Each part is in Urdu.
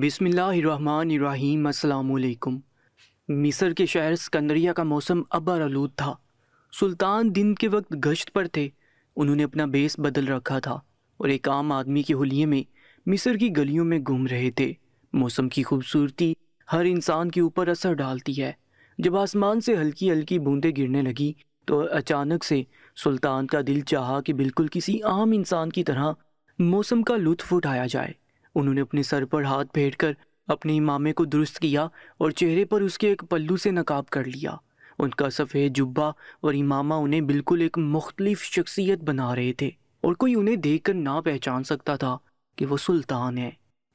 بسم اللہ الرحمن الرحیم۔ السلام علیکم۔ مصر کے شہر اسکندریہ کا موسم ابر آلود تھا۔ سلطان دن کے وقت گشت پر تھے۔ انہوں نے اپنا بیس بدل رکھا تھا اور ایک عام آدمی کے حلیے میں مصر کی گلیوں میں گھوم رہے تھے۔ موسم کی خوبصورتی ہر انسان کے اوپر اثر ڈالتی ہے۔ جب آسمان سے ہلکی ہلکی بوندیں گرنے لگی تو اچانک سے سلطان کا دل چاہا کہ بالکل کسی عام انسان کی طرح موسم کا لطف اٹھایا جائے۔ انہوں نے اپنے سر پر ہاتھ پھیر کر اپنے امامے کو درست کیا اور چہرے پر اس کے ایک پلو سے نقاب کر لیا۔ ان کا سفید جبہ اور امامہ انہیں بالکل ایک مختلف شخصیت بنا رہے تھے اور کوئی انہیں دیکھ کر نہ پہچان سکتا تھا کہ وہ سلطان ہے۔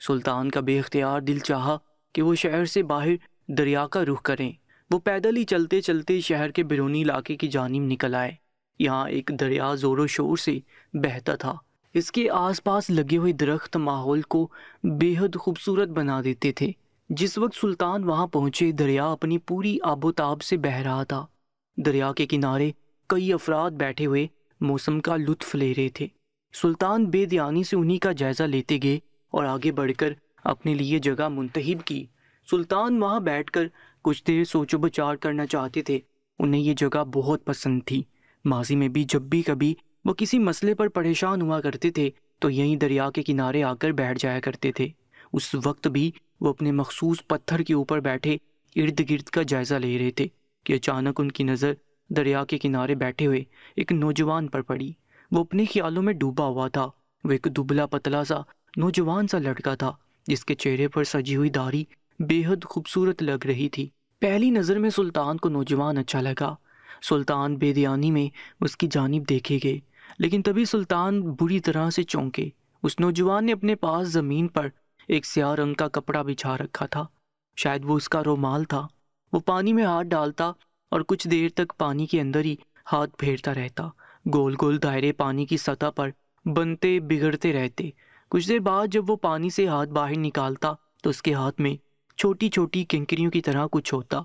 سلطان کا بے اختیار دل چاہا کہ وہ شہر سے باہر دریا کا رخ کریں۔ وہ پیدل ہی چلتے چلتے شہر کے بیرونی علاقے کی جانب نکل آئے۔ یہاں ایک دریا زور و شور سے بہتا تھا۔ اس کے آس پاس لگے ہوئے درخت ماحول کو بے حد خوبصورت بنا دیتے تھے۔ جس وقت سلطان وہاں پہنچے، دریا اپنی پوری آب و تاب سے بہہ رہا تھا۔ دریا کے کنارے کئی افراد بیٹھے ہوئے موسم کا لطف لے رہے تھے۔ سلطان بے دھیانی سے انہی کا جائزہ لیتے گئے اور آگے بڑھ کر اپنے لیے جگہ منتخب کی۔ سلطان وہاں بیٹھ کر کچھ دیر سوچ و بچار کرنا چاہتے تھے۔ انہیں یہ جگہ بہت پسند تھی۔ ماضی میں بھی جب بھی کبھی وہ کسی مسئلے پر پریشان ہوا کرتے تھے تو یہیں دریا کے کنارے آ کر بیٹھ جایا کرتے تھے۔ اس وقت بھی وہ اپنے مخصوص پتھر کے اوپر بیٹھے ارد گرد کا جائزہ لے رہے تھے کہ اچانک ان کی نظر دریا کے کنارے بیٹھے ہوئے ایک نوجوان پر پڑی۔ وہ اپنے خیالوں میں ڈوبا ہوا تھا۔ وہ ایک دبلا پتلا سا نوجوان سا لڑکا تھا جس کے چہرے پر سجی ہوئی داڑھی بے حد خوبصورت لگ رہی تھی۔ پہلی نظر میں سلطان کو نوجوان اچھا لگا۔ سلطان بے دھیانی میں اس کی جانب دیکھے گئے، لیکن تبھی سلطان بری طرح سے چونکے۔ اس نوجوان نے اپنے پاس زمین پر ایک سیاہ رنگ کا کپڑا بچھا رکھا تھا، شاید وہ اس کا رومال تھا۔ وہ پانی میں ہاتھ ڈالتا اور کچھ دیر تک پانی کے اندر ہی ہاتھ پھیرتا رہتا۔ گول گول دائرے پانی کی سطح پر بنتے بگڑتے رہتے۔ کچھ دیر بعد جب وہ پانی سے ہاتھ باہر نکالتا تو اس کے ہاتھ میں چھوٹی چھوٹی کینکریوں کی طرح کچھ ہوتا۔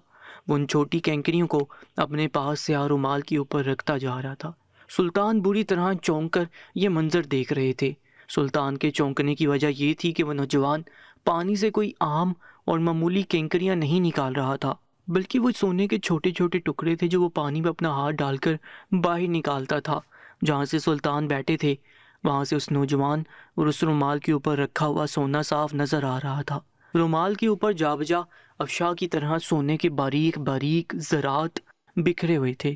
وہ ان چھوٹی کینکریوں کو اپنے پاس سیاہ رومال کے اوپر رکھتا جا رہا تھا۔ سلطان بری طرح چونک کر یہ منظر دیکھ رہے تھے۔ سلطان کے چونکنے کی وجہ یہ تھی کہ وہ نوجوان پانی سے کوئی عام اور معمولی کینکریاں نہیں نکال رہا تھا، بلکہ وہ سونے کے چھوٹے چھوٹے ٹکڑے تھے جو وہ پانی میں اپنا ہاتھ ڈال کر باہر نکالتا تھا۔ جہاں سے سلطان بیٹھے تھے وہاں سے اس نوجوان اور اس رومال کے اوپر رکھا ہوا سونا صاف نظر آ رہا تھا۔ رومال کے اوپر جا بجا افشا کی طرح سونے کے باریک باریک زرات بکھرے ہوئے تھے۔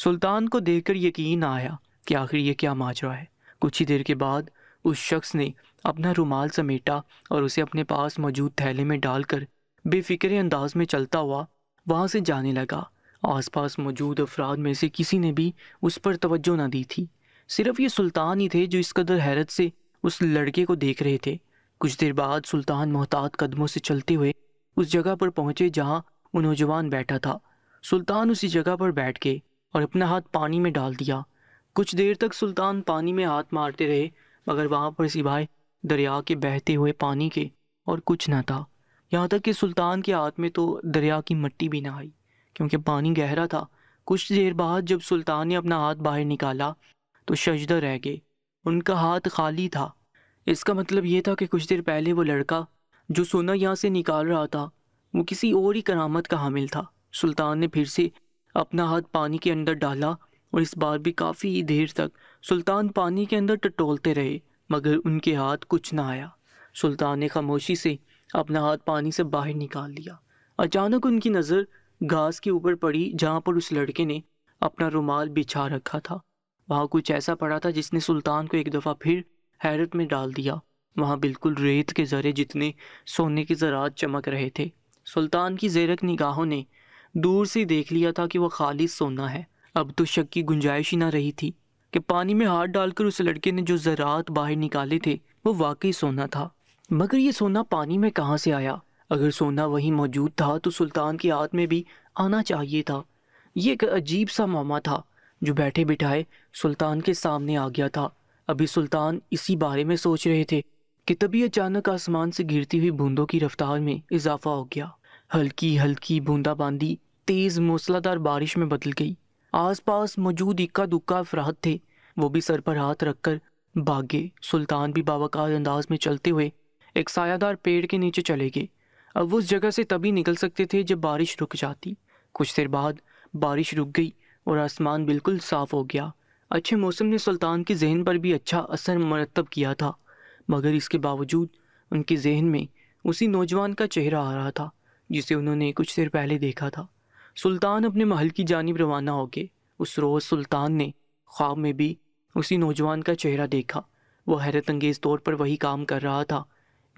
سلطان کو دیکھ کر یقین آیا کہ آخر یہ کیا ماجرا ہے۔ کچھ ہی دیر کے بعد اس شخص نے اپنا رومال سمیٹا اور اسے اپنے پاس موجود تھیلے میں ڈال کر بے فکر انداز میں چلتا ہوا وہاں سے جانے لگا۔ آس پاس موجود افراد میں سے کسی نے بھی اس پر توجہ نہ دی تھی۔ صرف یہ سلطان ہی تھے جو اس قدر حیرت سے اس لڑکے کو دیکھ رہے تھے۔ کچھ دیر بعد سلطان محتاط قدموں سے چلتے ہوئے اس جگہ پر پہنچے جہاں وہ نوجوان بیٹھا تھا۔ سلطان اسی جگہ پر بیٹھ گئے اور اپنا ہاتھ پانی میں ڈال دیا۔ کچھ دیر تک سلطان پانی میں ہاتھ مارتے رہے مگر وہاں پر سوائے دریا کے بہتے ہوئے پانی کے اور کچھ نہ تھا۔ یہاں تک کہ سلطان کے ہاتھ میں تو دریا کی مٹی بھی نہ آئی کیونکہ پانی گہرا تھا۔ کچھ دیر بعد جب سلطان نے اپنا ہاتھ باہر نکالا تو سجدہ رہ گئے۔ ان کا ہاتھ خالی تھا۔ اس کا مطلب یہ تھا کہ کچھ دیر پہلے وہ لڑکا جو سونا یہاں سے نکال رہا تھا وہ کسی اور ہی کرامت کا حامل تھا۔ سلطان نے پھر سے اپنا ہاتھ پانی کے اندر ڈالا اور اس بار بھی کافی دیر تک سلطان پانی کے اندر ٹٹولتے رہے مگر ان کے ہاتھ کچھ نہ آیا۔ سلطان نے خاموشی سے اپنا ہاتھ پانی سے باہر نکال لیا۔ اچانک ان کی نظر گھاس کے اوپر پڑی جہاں پر اس لڑکے نے اپنا رومال بچھا رکھا تھا۔ وہاں کچھ ایسا پڑا تھا جس نے سلطان کو ایک دفعہ پھر حیرت میں ڈال دیا۔ وہاں بالکل ریت کے ذرے جتنے سونے کے ذرات چمک رہے تھے۔ سلطان کی زیرک نگاہوں نے دور سے دیکھ لیا تھا کہ وہ خالص سونا ہے۔ اب تو شک کی گنجائش ہی نہ رہی تھی کہ پانی میں ہاتھ ڈال کر اس لڑکے نے جو زرات باہر نکالے تھے وہ واقعی سونا تھا۔ مگر یہ سونا پانی میں کہاں سے آیا؟ اگر سونا وہیں موجود تھا تو سلطان کے ہاتھ میں بھی آنا چاہیے تھا۔ یہ ایک عجیب سا معمہ تھا جو بیٹھے بٹھائے سلطان کے سامنے آ گیا تھا۔ ابھی سلطان اسی بارے میں سوچ رہے تھے کہ تبھی اچانک آسمان سے گرتی ہوئی بوندوں کی رفتار میں اضافہ ہو گیا۔ ہلکی ہلکی بوندا باندی تیز موسلادھار بارش میں بدل گئی۔ آس پاس موجود اکا دکا افراد تھے، وہ بھی سر پر ہاتھ رکھ کر بھاگے۔ سلطان بھی باوقار انداز میں چلتے ہوئے ایک سایہ دار پیڑ کے نیچے چلے گئے۔ اب وہ اس جگہ سے تبھی نکل سکتے تھے جب بارش رک جاتی۔ کچھ دیر بعد بارش رک گئی اور آسمان بالکل صاف ہو گیا۔ اچھے موسم نے سلطان کے ذہن پر بھی اچھا اثر مرتب کیا تھا، مگر اس کے باوجود ان کے ذہن میں اسی نوجوان کا چہرہ آ رہا تھا جسے انہوں نے کچھ دیر پہلے دیکھا تھا۔ سلطان اپنے محل کی جانب روانہ ہو گئے۔ اس روز سلطان نے خواب میں بھی اسی نوجوان کا چہرہ دیکھا۔ وہ حیرت انگیز طور پر وہی کام کر رہا تھا،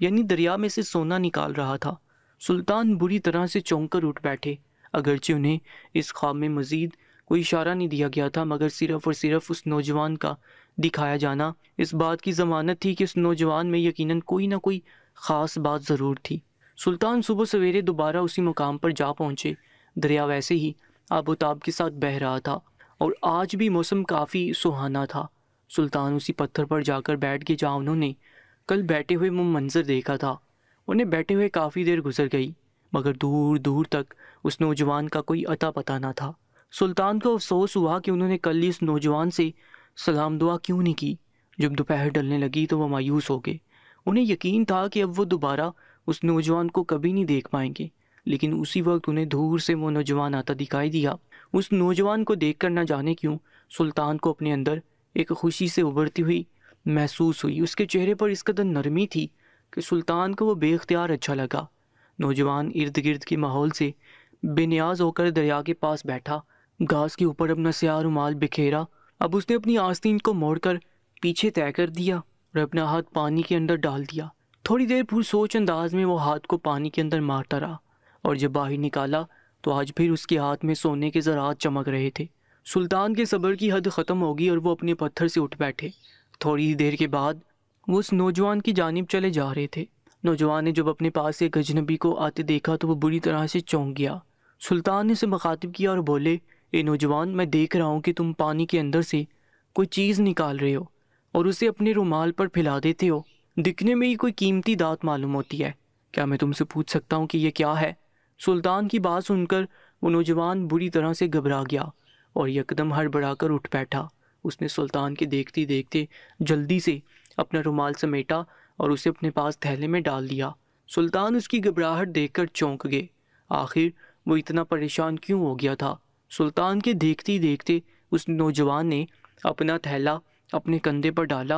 یعنی دریا میں سے سونا نکال رہا تھا۔ سلطان بری طرح سے چونک کر اٹھ بیٹھے، اگرچہ انہیں اس خواب میں مزید کوئی اشارہ نہیں دیا گیا تھا، مگر صرف اور صرف اس نوجوان کا دکھایا جانا اس بات کی ضمانت تھی کہ اس نوجوان میں یقیناً کوئی نہ کوئی خاص بات ضرور تھی۔ سلطان صبح سویرے دوبارہ اسی مقام پر جا پہنچے۔ دریا ویسے ہی آب و تاب کے ساتھ بہہ رہا تھا اور آج بھی موسم کافی سہانا تھا۔ سلطان اسی پتھر پر جا کر بیٹھ گئے جہاں انہوں نے کل بیٹھے ہوئے وہ منظر دیکھا تھا۔ انہیں بیٹھے ہوئے کافی دیر گزر گئی، مگر دور دور تک اس نوجوان کا کوئی اتا پتہ نہ تھا۔ سلطان کو افسوس ہوا کہ انہوں نے کل اس نوجوان سے سلام دعا کیوں نہیں کی۔ جب دوپہر ڈلنے لگی تو وہ مایوس ہو گئے۔ انہیں یقین تھا کہ اب وہ دوبارہ اس نوجوان کو کبھی نہیں دیکھ پائیں گے، لیکن اسی وقت انہیں دور سے وہ نوجوان آتا دکھائی دیا۔ اس نوجوان کو دیکھ کر نہ جانے کیوں سلطان کو اپنے اندر ایک خوشی سے ابھرتی ہوئی محسوس ہوئی۔ اس کے چہرے پر اس قدر نرمی تھی کہ سلطان کو وہ بے اختیار اچھا لگا۔ نوجوان ارد گرد کے ماحول سے بے نیاز ہو کر دریا کے پاس بیٹھا، گھاس کے اوپر اپنا سیاہ رومال بکھیرا۔ اب اس نے اپنی آستین کو موڑ کر پیچھے طے کر دیا اور اپنا ہاتھ پانی کے اندر ڈال دیا۔ تھوڑی دیر پر سوچ انداز میں وہ ہاتھ کو پانی کے اندر مارتا رہا، اور جب باہر نکالا تو آج پھر اس کے ہاتھ میں سونے کے زرات چمک رہے تھے۔ سلطان کے صبر کی حد ختم ہوگی اور وہ اپنے پتھر سے اٹھ بیٹھے۔ تھوڑی دیر کے بعد وہ اس نوجوان کی جانب چلے جا رہے تھے۔ نوجوان نے جب اپنے پاس ایک اجنبی کو آتے دیکھا تو وہ بری طرح سے چونک گیا۔ سلطان نے اسے مخاطب کیا اور بولے، اے نوجوان، میں دیکھ رہا ہوں کہ تم پانی کے اندر سے کوئی چیز نکال رہے ہو اور اسے اپنے رومال پر پھیلا دیتے ہو۔ دکھنے میں ہی کوئی قیمتی دات معلوم ہوتی ہے، کیا میں تم سے پوچھ سکتا ہوں کہ یہ کیا ہے؟ سلطان کی بات سن کر وہ نوجوان بری طرح سے گھبرا گیا اور یکدم ہڑبڑا کر اٹھ بیٹھا۔ اس نے سلطان کے دیکھتے دیکھتے جلدی سے اپنا رومال سمیٹا اور اسے اپنے پاس تھیلے میں ڈال دیا۔ سلطان اس کی گھبراہٹ دیکھ کر چونک گئے۔ آخر وہ اتنا پریشان کیوں ہو گیا تھا؟ سلطان کے دیکھتے دیکھتے اس نوجوان نے اپنا تھیلا اپنے کندھے پر ڈالا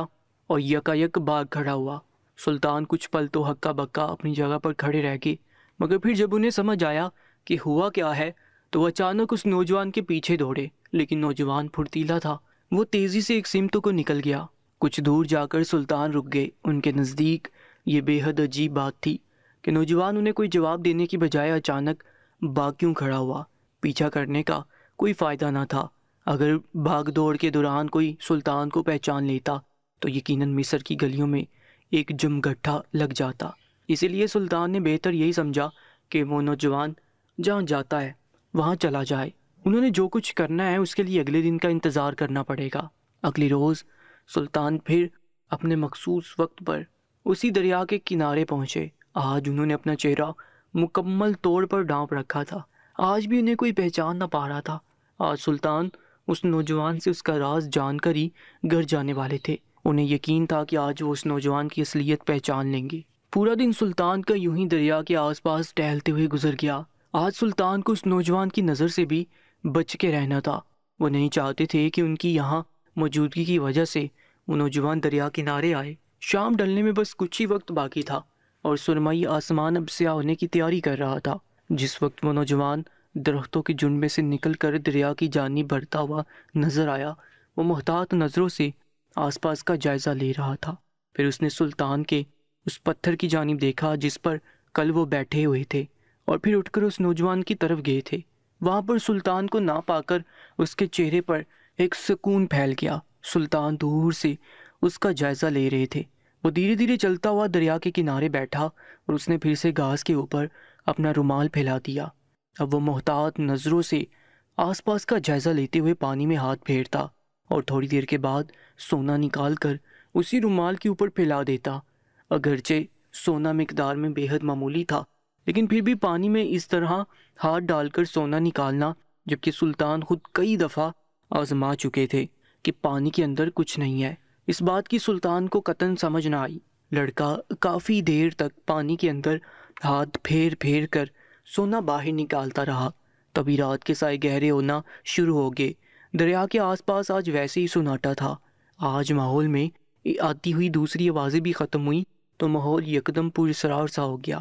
اور یکایک بھاگ کھڑا ہوا۔ سلطان کچھ پل تو ہکا بکا اپنی جگہ پر کھڑے رہ گئے، مگر پھر جب انہیں سمجھ آیا کہ ہوا کیا ہے تو وہ اچانک اس نوجوان کے پیچھے دوڑے، لیکن نوجوان پھرتیلا تھا۔ وہ تیزی سے ایک سمت کو نکل گیا۔ کچھ دور جا کر سلطان رک گئے۔ ان کے نزدیک یہ بے حد عجیب بات تھی کہ نوجوان انہیں کوئی جواب دینے کی بجائے اچانک بھاگ کیوں کھڑا ہوا۔ پیچھا کرنے کا کوئی فائدہ نہ تھا۔ اگر بھاگ دوڑ کے دوران کوئی سلطان کو پہچان لیتا تو یقیناً مصر کی گلیوں میں ایک جمگٹھا لگ جاتا۔ اسی لیے سلطان نے بہتر یہی سمجھا کہ وہ نوجوان جہاں جاتا ہے وہاں چلا جائے۔ انہوں نے جو کچھ کرنا ہے اس کے لیے اگلے دن کا انتظار کرنا پڑے گا۔ اگلی روز سلطان پھر اپنے مخصوص وقت پر اسی دریا کے کنارے پہنچے۔ آج انہوں نے اپنا چہرہ مکمل طور پر ڈھانپ رکھا تھا۔ آج بھی انہیں کوئی پہچان نہ پا رہا تھا۔ آج سلطان اس نوجوان سے اس کا راز جان کر ہی گھر جانے والے تھے۔ انہیں یقین تھا کہ آج وہ اس نوجوان کی اصلیت پہچان لیں گے۔ پورا دن سلطان کا یوں ہی دریا کے آس پاس ٹہلتے ہوئے گزر گیا۔ آج سلطان کو اس نوجوان کی نظر سے بھی بچ کے رہنا تھا۔ وہ نہیں چاہتے تھے کہ ان کی یہاں موجودگی کی وجہ سے وہ نوجوان دریا کنارے آئے۔ شام ڈلنے میں بس کچھ ہی وقت باقی تھا اور سرمئی آسمان اب سیاہ ہونے کی تیاری کر رہا تھا۔ جس وقت وہ نوجوان درختوں کے جھنڈ میں سے نکل کر دریا کی جانب بڑھتا ہوا نظر آیا، وہ محتاط نظروں سے آس پاس کا جائزہ لے رہا تھا۔ پھر اس نے سلطان کے اس پتھر کی جانب دیکھا جس پر کل وہ بیٹھے ہوئے تھے، اور پھر اٹھ کر اس نوجوان کی طرف گئے تھے۔ وہاں پر سلطان کو نہ پا کر اس کے چہرے پر ایک سکون پھیل گیا۔ سلطان دور سے اس کا جائزہ لے رہے تھے۔ وہ دھیرے دھیرے چلتا ہوا دریا کے کنارے بیٹھا اور اس نے پھر سے گھاس کے اوپر اپنا رومال پھیلا دیا۔ اب وہ محتاط نظروں سے آس پاس کا جائزہ لیتے ہوئے پانی میں ہاتھ پھیرتا اور تھوڑی دیر کے بعد سونا نکال کر اسی رومال کے اوپر پھیلا دیتا۔ اگرچہ سونا مقدار میں بے حد معمولی تھا، لیکن پھر بھی پانی میں اس طرح ہاتھ ڈال کر سونا نکالنا، جبکہ سلطان خود کئی دفعہ آزما چکے تھے کہ پانی کے اندر کچھ نہیں ہے، اس بات کی سلطان کو قطعاً سمجھ نہ آئی۔ لڑکا کافی دیر تک پانی کے اندر ہاتھ پھیر پھیر کر سونا باہر نکالتا رہا۔ تبھی رات کے سائے گہرے ہونا شروع ہو گئے۔ دریا کے آس پاس آج ویسے ہی سناٹا تھا۔ آج ماحول میں آتی ہوئی دوسری آوازیں بھی ختم ہوئی تو ماحول یکدم پراسرار سا ہو گیا۔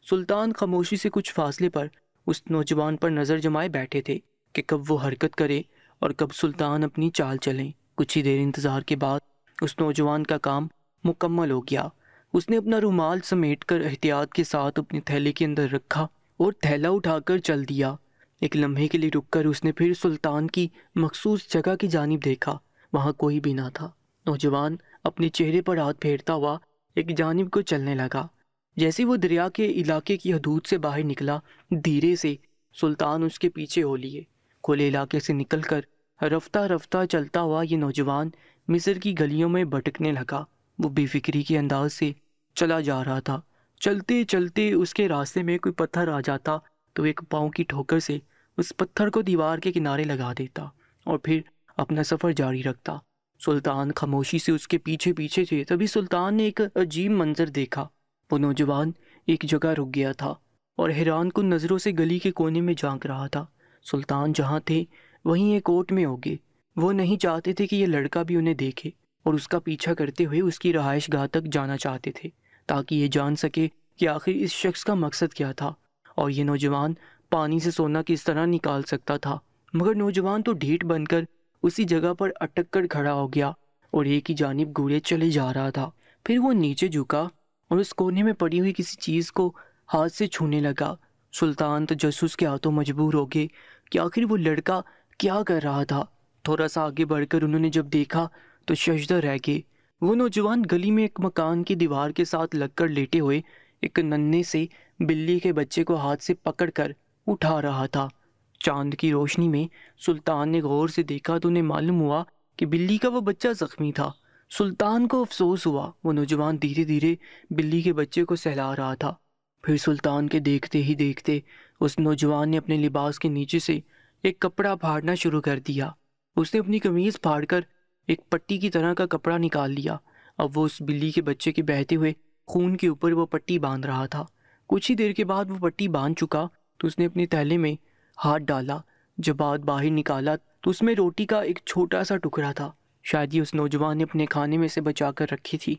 سلطان خاموشی سے کچھ فاصلے پر اس نوجوان پر نظر جمائے بیٹھے تھے کہ کب وہ حرکت کرے اور کب سلطان اپنی چال چلیں۔ کچھ ہی دیر انتظار کے بعد اس نوجوان کا کام مکمل ہو گیا۔ اس نے اپنا رومال سمیٹ کر احتیاط کے ساتھ اپنے تھیلے کے اندر رکھا اور تھیلا اٹھا کر چل دیا۔ ایک لمحے کے لیے رک کر اس نے پھر سلطان کی مخصوص جگہ کی جانب دیکھا۔ وہاں کوئی بھی نہ تھا۔ نوجوان اپنے چہرے پر ہاتھ پھیرتا ہوا ایک جانب کو چلنے لگا۔ جیسے وہ دریا کے علاقے کی حدود سے باہر نکلا، دھیرے سے سلطان اس کے پیچھے ہو لیے۔ کھلے علاقے سے نکل کر رفتہ رفتہ چلتا ہوا یہ نوجوان مصر کی گلیوں میں بھٹکنے لگا۔ وہ بے فکری کے انداز سے چلا جا رہا تھا۔ چلتے چلتے اس کے راستے میں کوئی پتھر آ جاتا تو ایک پاؤں کی ٹھوکر سے اس پتھر کو دیوار کے کنارے لگا دیتا اور پھر اپنا سفر جاری رکھتا۔ سلطان خاموشی سے اس کے پیچھے پیچھے تھے۔ تبھی سلطان نے ایک عجیب منظر دیکھا۔ وہ نوجوان ایک جگہ رک گیا تھا اور حیران کن نظروں سے گلی کے کونے میں جھانک رہا تھا۔ سلطان جہاں تھے وہیں ایک اوٹ میں ہو گئے۔ وہ نہیں چاہتے تھے کہ یہ لڑکا بھی انہیں دیکھے اور اس کا پیچھا کرتے ہوئے اس کی رہائش گاہ تک جانا چاہتے تھے تاکہ یہ جان سکے کہ آخر اس شخص کا مقصد کیا تھا اور یہ نوجوان پانی سے سونا کس طرح نکال سکتا تھا۔ مگر نوجوان تو ڈھیٹ بن کر اسی جگہ پر اٹک کر کھڑا ہو گیا اور ایک ہی جانب گھوڑے چلے جا رہا تھا۔ پھر وہ نیچے جھکا اور اس کونے میں پڑی ہوئی کسی چیز کو ہاتھ سے چھونے لگا۔ سلطان تجسس کے ہاتھوں مجبور ہو گئے کہ آخر وہ لڑکا کیا کر رہا تھا۔ تھوڑا سا آگے بڑھ کر انہوں نے جب دیکھا تو ششدر رہ گئے۔ وہ نوجوان گلی میں ایک مکان کی دیوار کے ساتھ لگ کر لیٹے ہوئے ایک ننھے سے بلی کے بچے کو ہاتھ سے پکڑ کر اٹھا رہا تھا۔ چاند کی روشنی میں سلطان نے غور سے دیکھا تو انہیں معلوم ہوا کہ بلی کا وہ بچہ زخمی تھا۔ سلطان کو افسوس ہوا۔ وہ نوجوان دھیرے دھیرے بلی کے بچے کو سہلا رہا تھا۔ پھر سلطان کے دیکھتے ہی دیکھتے اس نوجوان نے اپنے لباس کے نیچے سے ایک کپڑا پھاڑنا شروع کر دیا۔ اس نے اپنی قمیض پھاڑ کر ایک پٹی کی طرح کا کپڑا نکال لیا۔ اب وہ اس بلی کے بچے کے بہتے ہوئے خون کے اوپر وہ پٹی باندھ رہا تھا۔ کچھ ہی دیر کے بعد وہ پٹی باندھ چکا تو اس نے اپنے تھیلے میں ہاتھ ڈالا۔ جب ہاتھ باہر نکالا تو اس میں روٹی کا ایک چھوٹا سا ٹکڑا تھا۔ شاید یہ اس نوجوان نے اپنے کھانے میں سے بچا کر رکھی تھی۔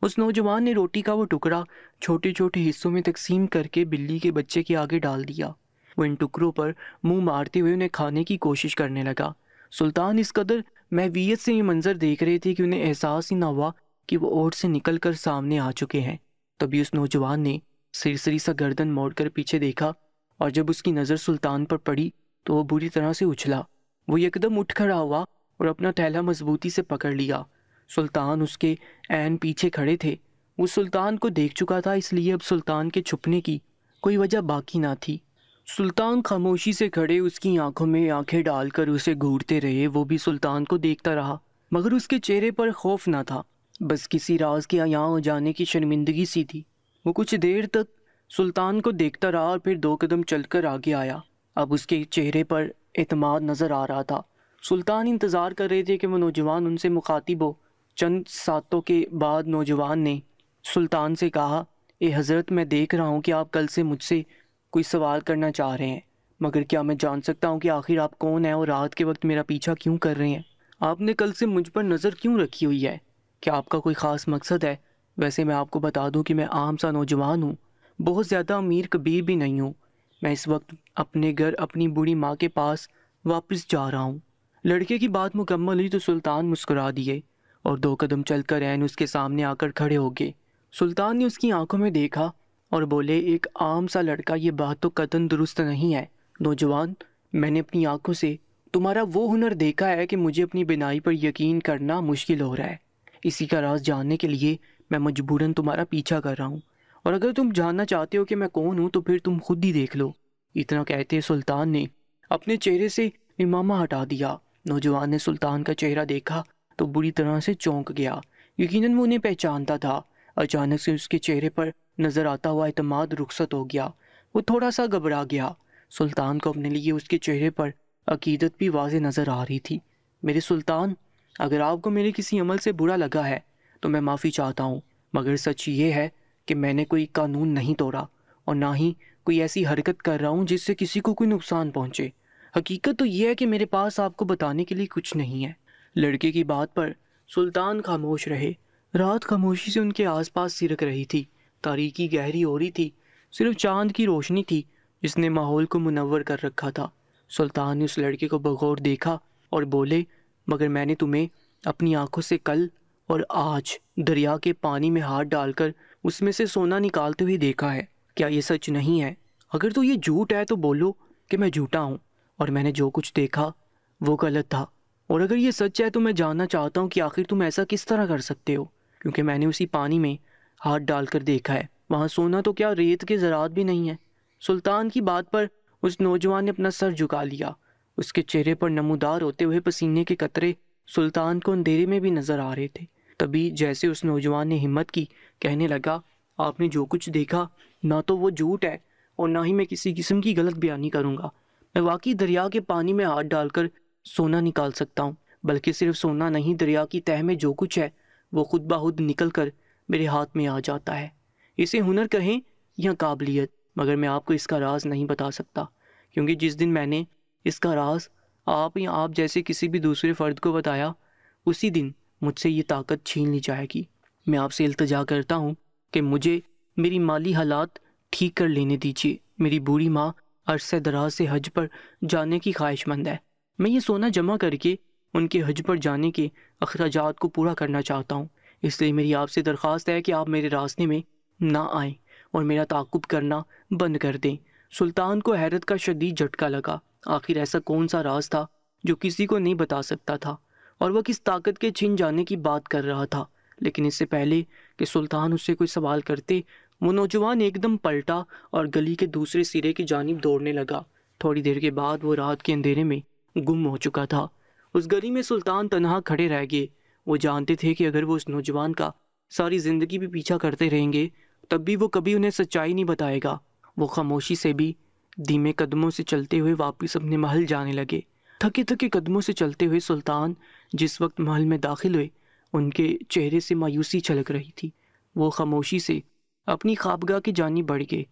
اس نوجوان نے روٹی کا وہ ٹکڑا چھوٹے چھوٹے حصوں میں تقسیم کر کے بلی کے بچے کے آگے ڈال دیا۔ وہ ان ٹکڑوں پر منہ مارتے ہوئے انہیں کھانے کی کوشش کرنے لگا۔ سلطان اس قدر محویت سے یہ منظر دیکھ رہے تھے کہ انہیں احساس ہی نہ ہوا کہ وہ اوٹ سے نکل کر سامنے آ چکے ہیں۔ تبھی اس نوجوان نے سرسری سا گردن موڑ کر پیچھے دیکھا اور جب اس کی نظر سلطان پر پڑی تو وہ بری طرح سے اچھلا۔ وہ یکدم اٹھ کھڑا ہوا اور اپنا تھیلا مضبوطی سے پکڑ لیا۔ سلطان اس کے عین پیچھے کھڑے تھے۔ وہ سلطان کو دیکھ چکا تھا، اس لیے اب سلطان کے چھپنے کی کوئی وجہ باقی نہ تھی۔ سلطان خاموشی سے کھڑے اس کی آنکھوں میں آنکھیں ڈال کر اسے گھورتے رہے۔ وہ بھی سلطان کو دیکھتا رہا مگر اس کے چہرے پر خوف نہ تھا، بس کسی راز کے عیاں ہو جانے کی شرمندگی سی تھی۔ وہ کچھ دیر تک سلطان کو دیکھتا رہا اور پھر 2 قدم چل کر آگے آیا۔ اب اس کے چہرے پر اعتماد نظر آ رہا تھا۔ سلطان انتظار کر رہے تھے کہ وہ نوجوان ان سے مخاطب ہو۔ چند ساتوں کے بعد نوجوان نے سلطان سے کہا، اے حضرت، میں دیکھ رہا ہوں کہ آپ کل سے مجھ سے کوئی سوال کرنا چاہ رہے ہیں، مگر کیا میں جان سکتا ہوں کہ آخر آپ کون ہیں اور رات کے وقت میرا پیچھا کیوں کر رہے ہیں؟ آپ نے کل سے مجھ پر نظر کیوں رکھی ہوئی ہے؟ کیا آپ کا کوئی خاص مقصد ہے؟ ویسے میں آپ کو بتا دوں کہ میں عام سا نوجوان ہوں، بہت زیادہ امیر کبیر بھی نہیں ہوں۔ میں اس وقت اپنے گھر اپنی بوڑھی ماں کے پاس واپس جا رہا ہوں۔ لڑکے کی بات مکمل ہوئی تو سلطان مسکرا دیے اور 2 قدم چل کر عین اس کے سامنے آ کر کھڑے ہو گئے۔ سلطان نے اس کی آنکھوں میں دیکھا اور بولے، ایک عام سا لڑکا، یہ بات تو قطعاً درست نہیں ہے۔ نوجوان، میں نے اپنی آنکھوں سے تمہارا وہ ہنر دیکھا ہے کہ مجھے اپنی بینائی پر یقین کرنا مشکل ہو رہا ہے۔ اسی کا راز جاننے کے لیے میں مجبوراً تمہارا پیچھا کر رہا ہوں، اور اگر تم جاننا چاہتے ہو کہ میں کون ہوں تو پھر تم خود ہی دیکھ لو۔ اتنا کہتے سلطان نے اپنے چہرے سے امامہ ہٹا دیا۔ نوجوان نے سلطان کا چہرہ دیکھا تو بری طرح سے چونک گیا۔ یقیناً وہ انہیں پہچانتا تھا۔ اچانک سے اس کے چہرے پر نظر آتا ہوا اعتماد رخصت ہو گیا۔ وہ تھوڑا سا گھبرا گیا۔ سلطان کو اپنے لیے اس کے چہرے پر عقیدت بھی واضح نظر آ رہی تھی۔ میرے سلطان، اگر آپ کو میرے کسی عمل سے برا لگا ہے تو میں معافی چاہتا ہوں، مگر سچ یہ ہے کہ میں نے کوئی قانون نہیں توڑا اور نہ ہی کوئی ایسی حرکت کر رہا ہوں جس سے کسی کو کوئی نقصان پہنچے۔ حقیقت تو یہ ہے کہ میرے پاس آپ کو بتانے کے لیے کچھ نہیں ہے۔ لڑکے کی بات پر سلطان خاموش رہے۔ رات خاموشی سے ان کے آس پاس سرک رہی تھی، تاریکی گہری ہو رہی تھی، صرف چاند کی روشنی تھی جس نے ماحول کو منور کر رکھا تھا۔ سلطان نے اس لڑکے کو بغور دیکھا اور بولے، مگر میں نے تمہیں اپنی آنکھوں سے کل اور آج دریا کے پانی میں ہاتھ ڈال کر اس میں سے سونا نکالتے ہوئے دیکھا ہے۔ کیا یہ سچ نہیں ہے؟ اگر تو یہ جھوٹ ہے تو بولو کہ میں جھوٹا ہوں اور میں نے جو کچھ دیکھا وہ غلط تھا، اور اگر یہ سچ ہے تو میں جاننا چاہتا ہوں کہ آخر تم ایسا کس طرح کر سکتے ہو، کیونکہ میں نے اسی پانی میں ہاتھ ڈال کر دیکھا ہے، وہاں سونا تو کیا ریت کے ذرات بھی نہیں ہے۔ سلطان کی بات پر اس نوجوان نے اپنا سر جھکا لیا۔ اس کے چہرے پر نمودار ہوتے ہوئے پسینے کے قطرے سلطان کو اندھیرے میں بھی نظر آ رہے تھے۔ تبھی جیسے اس نوجوان نے ہمت کی، کہنے لگا، آپ نے جو کچھ دیکھا نہ تو وہ جھوٹ ہے اور نہ ہی میں کسی قسم کی غلط بیانی کروں گا۔ میں واقعی دریا کے پانی میں ہاتھ ڈال کر سونا نکال سکتا ہوں، بلکہ صرف سونا نہیں، دریا کی تہہ میں جو کچھ ہے وہ خود بخود نکل کر میرے ہاتھ میں آ جاتا ہے۔ اسے ہنر کہیں یا قابلیت، مگر میں آپ کو اس کا راز نہیں بتا سکتا، کیونکہ جس دن میں نے اس کا راز آپ یا آپ جیسے کسی بھی دوسرے فرد کو بتایا، اسی دن مجھ سے یہ طاقت چھین لی جائے گی۔ میں آپ سے التجا کرتا ہوں کہ مجھے میری مالی حالات ٹھیک کر لینے دیجیے۔ میری بوڑھی ماں عرصہ دراز سے حج پر جانے کی خواہش مند ہے۔ میں یہ سونا جمع کر کے ان کے حج پر جانے کے اخراجات کو پورا کرنا چاہتا ہوں، اس لیے میری آپ سے درخواست ہے کہ آپ میرے راستے میں نہ آئیں اور میرا تعاقب کرنا بند کر دیں۔ سلطان کو حیرت کا شدید جھٹکا لگا۔ آخر ایسا کون سا راز تھا جو کسی کو نہیں بتا سکتا تھا، اور وہ کس طاقت کے چھن جانے کی بات کر رہا تھا؟ لیکن اس سے پہلے کہ سلطان اس سے کوئی سوال کرتے، وہ نوجوان ایک دم پلٹا اور گلی کے دوسرے سرے کی جانب دوڑنے لگا۔ تھوڑی دیر کے بعد وہ رات کے اندھیرے میں گم ہو چکا تھا۔ اس گلی میں سلطان تنہا کھڑے رہ گئے۔ وہ جانتے تھے کہ اگر وہ اس نوجوان کا ساری زندگی بھی پیچھا کرتے رہیں گے تب بھی وہ کبھی انہیں سچائی نہیں بتائے گا۔ وہ خاموشی سے بھی دھیمے قدموں سے چلتے ہوئے واپس اپنے محل جانے لگے۔ تھکے تھکے قدموں سے چلتے ہوئے سلطان جس وقت محل میں داخل ہوئے، ان کے چہرے سے مایوسی چھلک رہی تھی۔ وہ خاموشی سے اپنی خوابگاہ کی جانب بڑھ گئے۔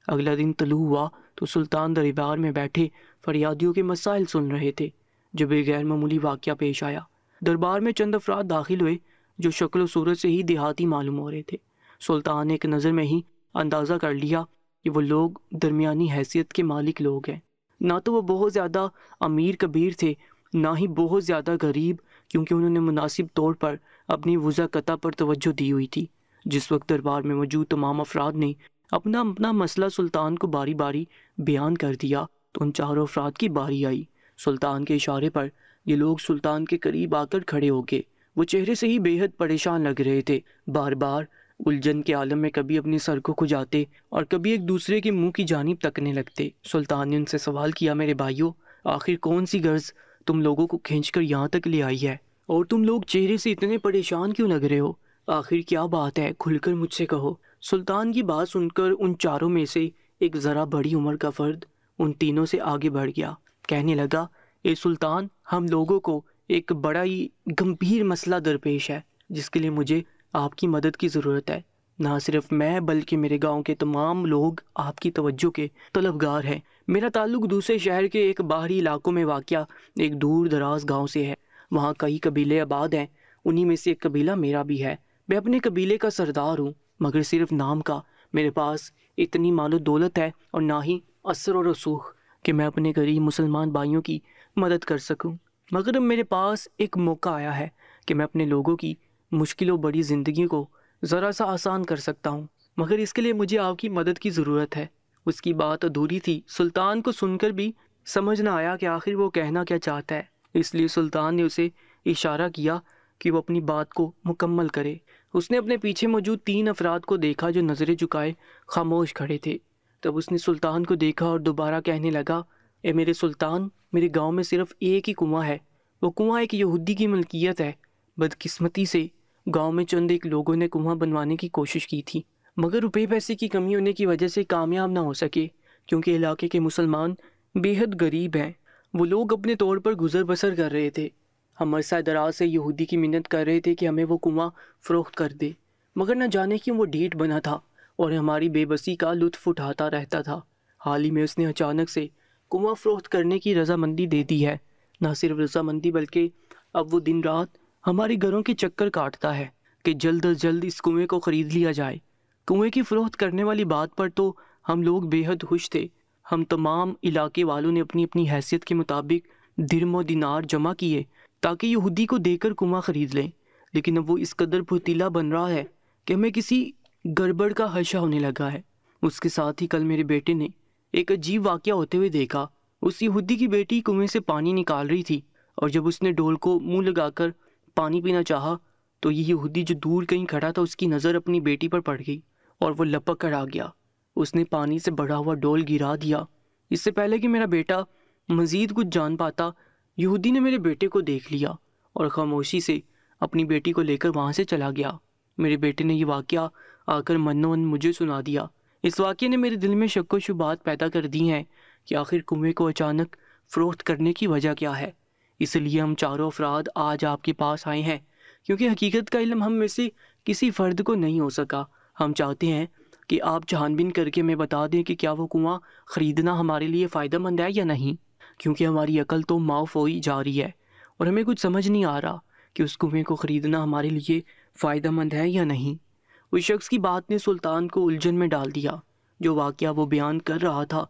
اگلا دن طلوع ہوا تو سلطان دربار میں بیٹھے فریادیوں کے مسائل سن رہے تھے جب ایک غیر معمولی واقعہ پیش آیا۔ دربار میں چند افراد داخل ہوئے جو شکل و صورت سے ہی دیہاتی معلوم ہو رہے تھے۔ سلطان نے ایک نظر میں ہی اندازہ کر لیا کہ وہ لوگ درمیانی حیثیت کے مالک لوگ ہیں۔ نہ تو وہ بہت زیادہ امیر کبیر تھے، نہ ہی بہت زیادہ غریب، کیونکہ انہوں نے مناسب طور پر اپنی وضع قطع پر توجہ دی ہوئی تھی۔ جس وقت دربار میں موجود تمام افراد نے اپنا اپنا مسئلہ سلطان کو باری باری بیان کر دیا تو ان چاروں افراد کی باری آئی۔ سلطان کے اشارے پر یہ لوگ سلطان کے قریب آ کر کھڑے ہو گئے۔ وہ چہرے سے ہی بے حد پریشان لگ رہے تھے، بار بار الجھن کے عالم میں کبھی اپنی سر کو کھجاتے اور کبھی ایک دوسرے کے منہ کی جانب تکنے لگتے۔ سلطان نے ان سے سوال کیا، میرے بھائیوں، آخر کون سی غرض تم لوگوں کو کھینچ کر یہاں تک لے آئی ہے، اور تم لوگ چہرے سے اتنے پریشان کیوں لگ رہے ہو؟ آخر کیا بات ہے، کھل کر مجھ سے کہو۔ سلطان کی بات سن کر ان چاروں میں سے ایک ذرا بڑی عمر کا فرد ان تینوں سے آگے بڑھ گیا، کہنے لگا، اے سلطان، ہم لوگوں کو ایک بڑا ہی گمبھیر مسئلہ درپیش ہے جس کے لیے مجھے آپ کی مدد کی ضرورت ہے۔ نہ صرف میں بلکہ میرے گاؤں کے تمام لوگ آپ کی توجہ کے طلبگار ہیں۔ میرا تعلق دوسرے شہر کے ایک باہری علاقوں میں واقع ایک دور دراز گاؤں سے ہے۔ وہاں کئی قبیلے آباد ہیں، انہی میں سے ایک قبیلہ میرا بھی ہے۔ میں اپنے قبیلے کا سردار ہوں، مگر صرف نام کا۔ میرے پاس اتنی مال و دولت ہے اور نہ ہی اثر و رسوخ کہ میں اپنے غریب مسلمان بھائیوں کی مدد کر سکوں، مگر اب میرے پاس ایک موقع آیا ہے کہ میں اپنے لوگوں کی مشکل و بڑی زندگی کو ذرا سا آسان کر سکتا ہوں، مگر اس کے لیے مجھے آپ کی مدد کی ضرورت ہے۔ اس کی بات ادھوری تھی۔ سلطان کو سن کر بھی سمجھ نہ آیا کہ آخر وہ کہنا کیا چاہتا ہے، اس لیے سلطان نے اسے اشارہ کیا کہ وہ اپنی بات کو مکمل کرے۔ اس نے اپنے پیچھے موجود 3 افراد کو دیکھا جو نظریں جھکائے خاموش کھڑے تھے۔ تب اس نے سلطان کو دیکھا اور دوبارہ کہنے لگا، اے میرے سلطان، میرے گاؤں میں صرف ایک ہی کنواں ہے۔ وہ کنواں ایک یہودی کی ملکیت ہے۔ بدقسمتی سے گاؤں میں چند ایک لوگوں نے کنواں بنوانے کی کوشش کی تھی، مگر روپے پیسے کی کمی ہونے کی وجہ سے کامیاب نہ ہو سکے، کیونکہ علاقے کے مسلمان بے حد غریب ہیں۔ وہ لوگ اپنے طور پر گزر بسر کر رہے تھے۔ ہم عرصہ دراز سے یہودی کی منت کر رہے تھے کہ ہمیں وہ کنواں فروخت کر دے، مگر نہ جانے کیوں وہ ڈھیٹ بنا تھا اور ہماری بے بسی کا لطف اٹھاتا رہتا تھا۔ حال ہی میں اس نے اچانک سے کنواں فروخت کرنے کی رضامندی دے دی ہے۔ نہ صرف رضامندی بلکہ اب وہ دن رات ہمارے گھروں کے چکر کاٹتا ہے کہ جلد از جلد اس کنویں کو خرید لیا جائے۔ کنویں کی فروخت کرنے والی بات پر تو ہم لوگ بے حد خوش تھے۔ ہم تمام علاقے والوں نے اپنی اپنی حیثیت کے مطابق درم و دینار جمع کیے تاکہ یہودی کو دے کر کنواں خرید لیں، لیکن اب وہ اس قدر پھرتیلا بن رہا ہے کہ ہمیں کسی گڑبڑ کا خدشہ ہونے لگا ہے۔ اس کے ساتھ ہی کل میرے بیٹے نے ایک عجیب واقعہ ہوتے ہوئے دیکھا۔ اس یہودی کی بیٹی کنویں سے پانی نکال رہی تھی اور جب اس نے ڈول کو منہ لگا کر پانی پینا چاہا تو یہ یہودی جو دور کہیں کھڑا تھا اس کی نظر اپنی بیٹی پر پڑ گئی اور وہ لپک کر آ گیا۔ اس نے پانی سے بڑھا ہوا ڈول گرا دیا۔ اس سے پہلے کہ میرا بیٹا مزید کچھ جان پاتا، یہودی نے میرے بیٹے کو دیکھ لیا اور خاموشی سے اپنی بیٹی کو لے کر وہاں سے چلا گیا۔ میرے بیٹے نے یہ واقعہ آ کر منو من مجھے سنا دیا۔ اس واقعے نے میرے دل میں شک و شبہات پیدا کر دی ہیں کہ آخر کنویں کو اچانک فروخت کرنے کی وجہ کیا ہے۔ اس لیے ہم چاروں افراد آج آپ کے پاس آئے ہیں کیونکہ حقیقت کا علم ہم میں سے کسی فرد کو نہیں ہو سکا۔ ہم چاہتے ہیں کہ آپ چھان بین کر کے ہمیں بتا دیں کہ کیا وہ کنواں خریدنا ہمارے لیے فائدہ مند ہے یا نہیں، کیونکہ ہماری عقل تو معاف ہوئی جا رہی ہے اور ہمیں کچھ سمجھ نہیں آ رہا کہ اس کنویں کو خریدنا ہمارے لیے فائدہ مند ہے یا نہیں۔ اس شخص کی بات نے سلطان کو الجھن میں ڈال دیا۔ جو واقعہ وہ بیان کر رہا تھا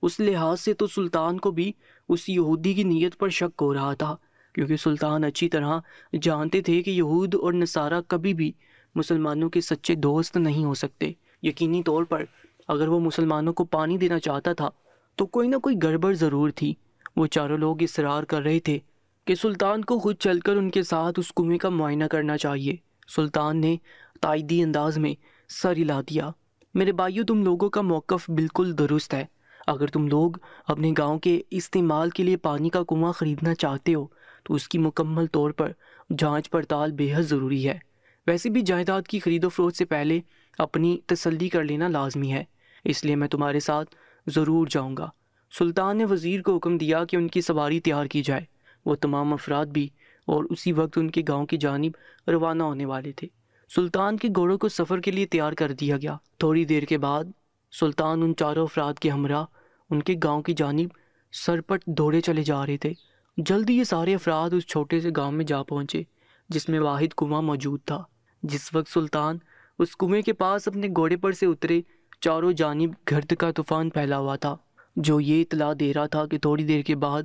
اس لحاظ سے تو سلطان کو بھی اس یہودی کی نیت پر شک ہو رہا تھا، کیونکہ سلطان اچھی طرح جانتے تھے کہ یہود اور نصارہ کبھی بھی مسلمانوں کے سچے دوست نہیں ہو سکتے۔ یقینی طور پر اگر وہ مسلمانوں کو پانی دینا چاہتا تھا تو کوئی نہ کوئی گڑبڑ ضرور تھی۔ وہ چاروں لوگ اصرار کر رہے تھے کہ سلطان کو خود چل کر ان کے ساتھ اس کنویں کا معائنہ کرنا چاہیے۔ سلطان نے تائیدی انداز میں سر ہلا دیا۔ میرے بھائیو، تم لوگوں کا موقف بالکل درست ہے۔ اگر تم لوگ اپنے گاؤں کے استعمال کے لیے پانی کا کنواں خریدنا چاہتے ہو تو اس کی مکمل طور پر جانچ پڑتال بے حد ضروری ہے۔ ویسے بھی جائیداد کی خرید و فروخت سے پہلے اپنی تسلی کر لینا لازمی ہے، اس لیے میں تمہارے ساتھ ضرور جاؤں گا۔ سلطان نے وزیر کو حکم دیا کہ ان کی سواری تیار کی جائے۔ وہ تمام افراد بھی اور اسی وقت ان کے گاؤں کی جانب روانہ ہونے والے تھے۔ سلطان کے گھوڑوں کو سفر کے لیے تیار کر دیا گیا۔ تھوڑی دیر کے بعد سلطان ان چاروں افراد کے ہمراہ ان کے گاؤں کی جانب سرپٹ دوڑے چلے جا رہے تھے۔ جلدی یہ سارے افراد اس چھوٹے سے گاؤں میں جا پہنچے جس میں واحد کنواں موجود تھا۔ جس وقت سلطان اس کنویں کے پاس اپنے گھوڑے پر سے اترے، چاروں جانب گرد کا طوفان پھیلا ہوا تھا جو یہ اطلاع دے رہا تھا کہ تھوڑی دیر کے بعد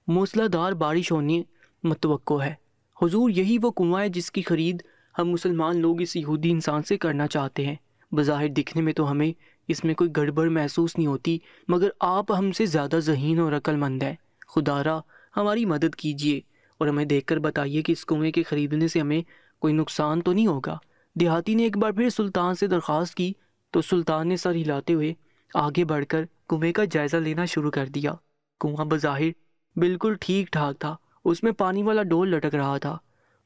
موسلا دھار بارش ہونی متوقع ہے۔ حضور، یہی وہ کنواں ہے جس کی خرید ہم مسلمان لوگ اس یہودی انسان سے کرنا چاہتے ہیں۔ بظاہر دکھنے میں تو ہمیں اس میں کوئی گڑبڑ محسوس نہیں ہوتی، مگر آپ ہم سے زیادہ ذہین اور عقل مند ہیں۔ خدا را ہماری مدد کیجیے اور ہمیں دیکھ کر بتائیے کہ اس کنویں کے خریدنے سے ہمیں کوئی نقصان تو نہیں ہوگا۔ دیہاتی نے ایک بار پھر سلطان سے درخواست کی تو سلطان نے سر ہلاتے ہوئے آگے بڑھ کر کنویں کا جائزہ لینا شروع کر دیا۔ کنواں بظاہر بالکل ٹھیک ٹھاک تھا، اس میں پانی والا ڈول لٹک رہا تھا۔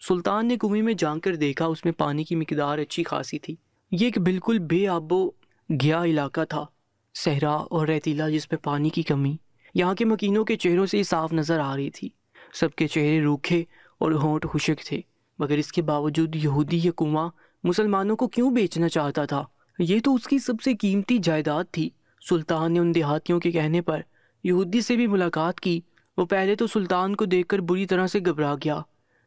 سلطان نے کنویں میں جان کر دیکھا، اس میں پانی کی مقدار اچھی خاصی تھی۔ یہ ایک بالکل بے آب و گیا علاقہ تھا، صحرا اور ریتیلا جس میں پانی کی کمی یہاں کے مکینوں کے چہروں سے صاف نظر آ رہی تھی۔ سب کے چہرے روکھے اور ہونٹ خشک تھے، مگر اس کے باوجود یہودی یہ کنواں مسلمانوں کو کیوں بیچنا چاہتا تھا؟ یہ تو اس کی سب سے قیمتی جائیداد تھی۔ سلطان نے ان دیہاتیوں کے کہنے پر یہودی سے بھی ملاقات کی۔ وہ پہلے تو سلطان کو دیکھ کر بری طرح سے گھبرا گیا،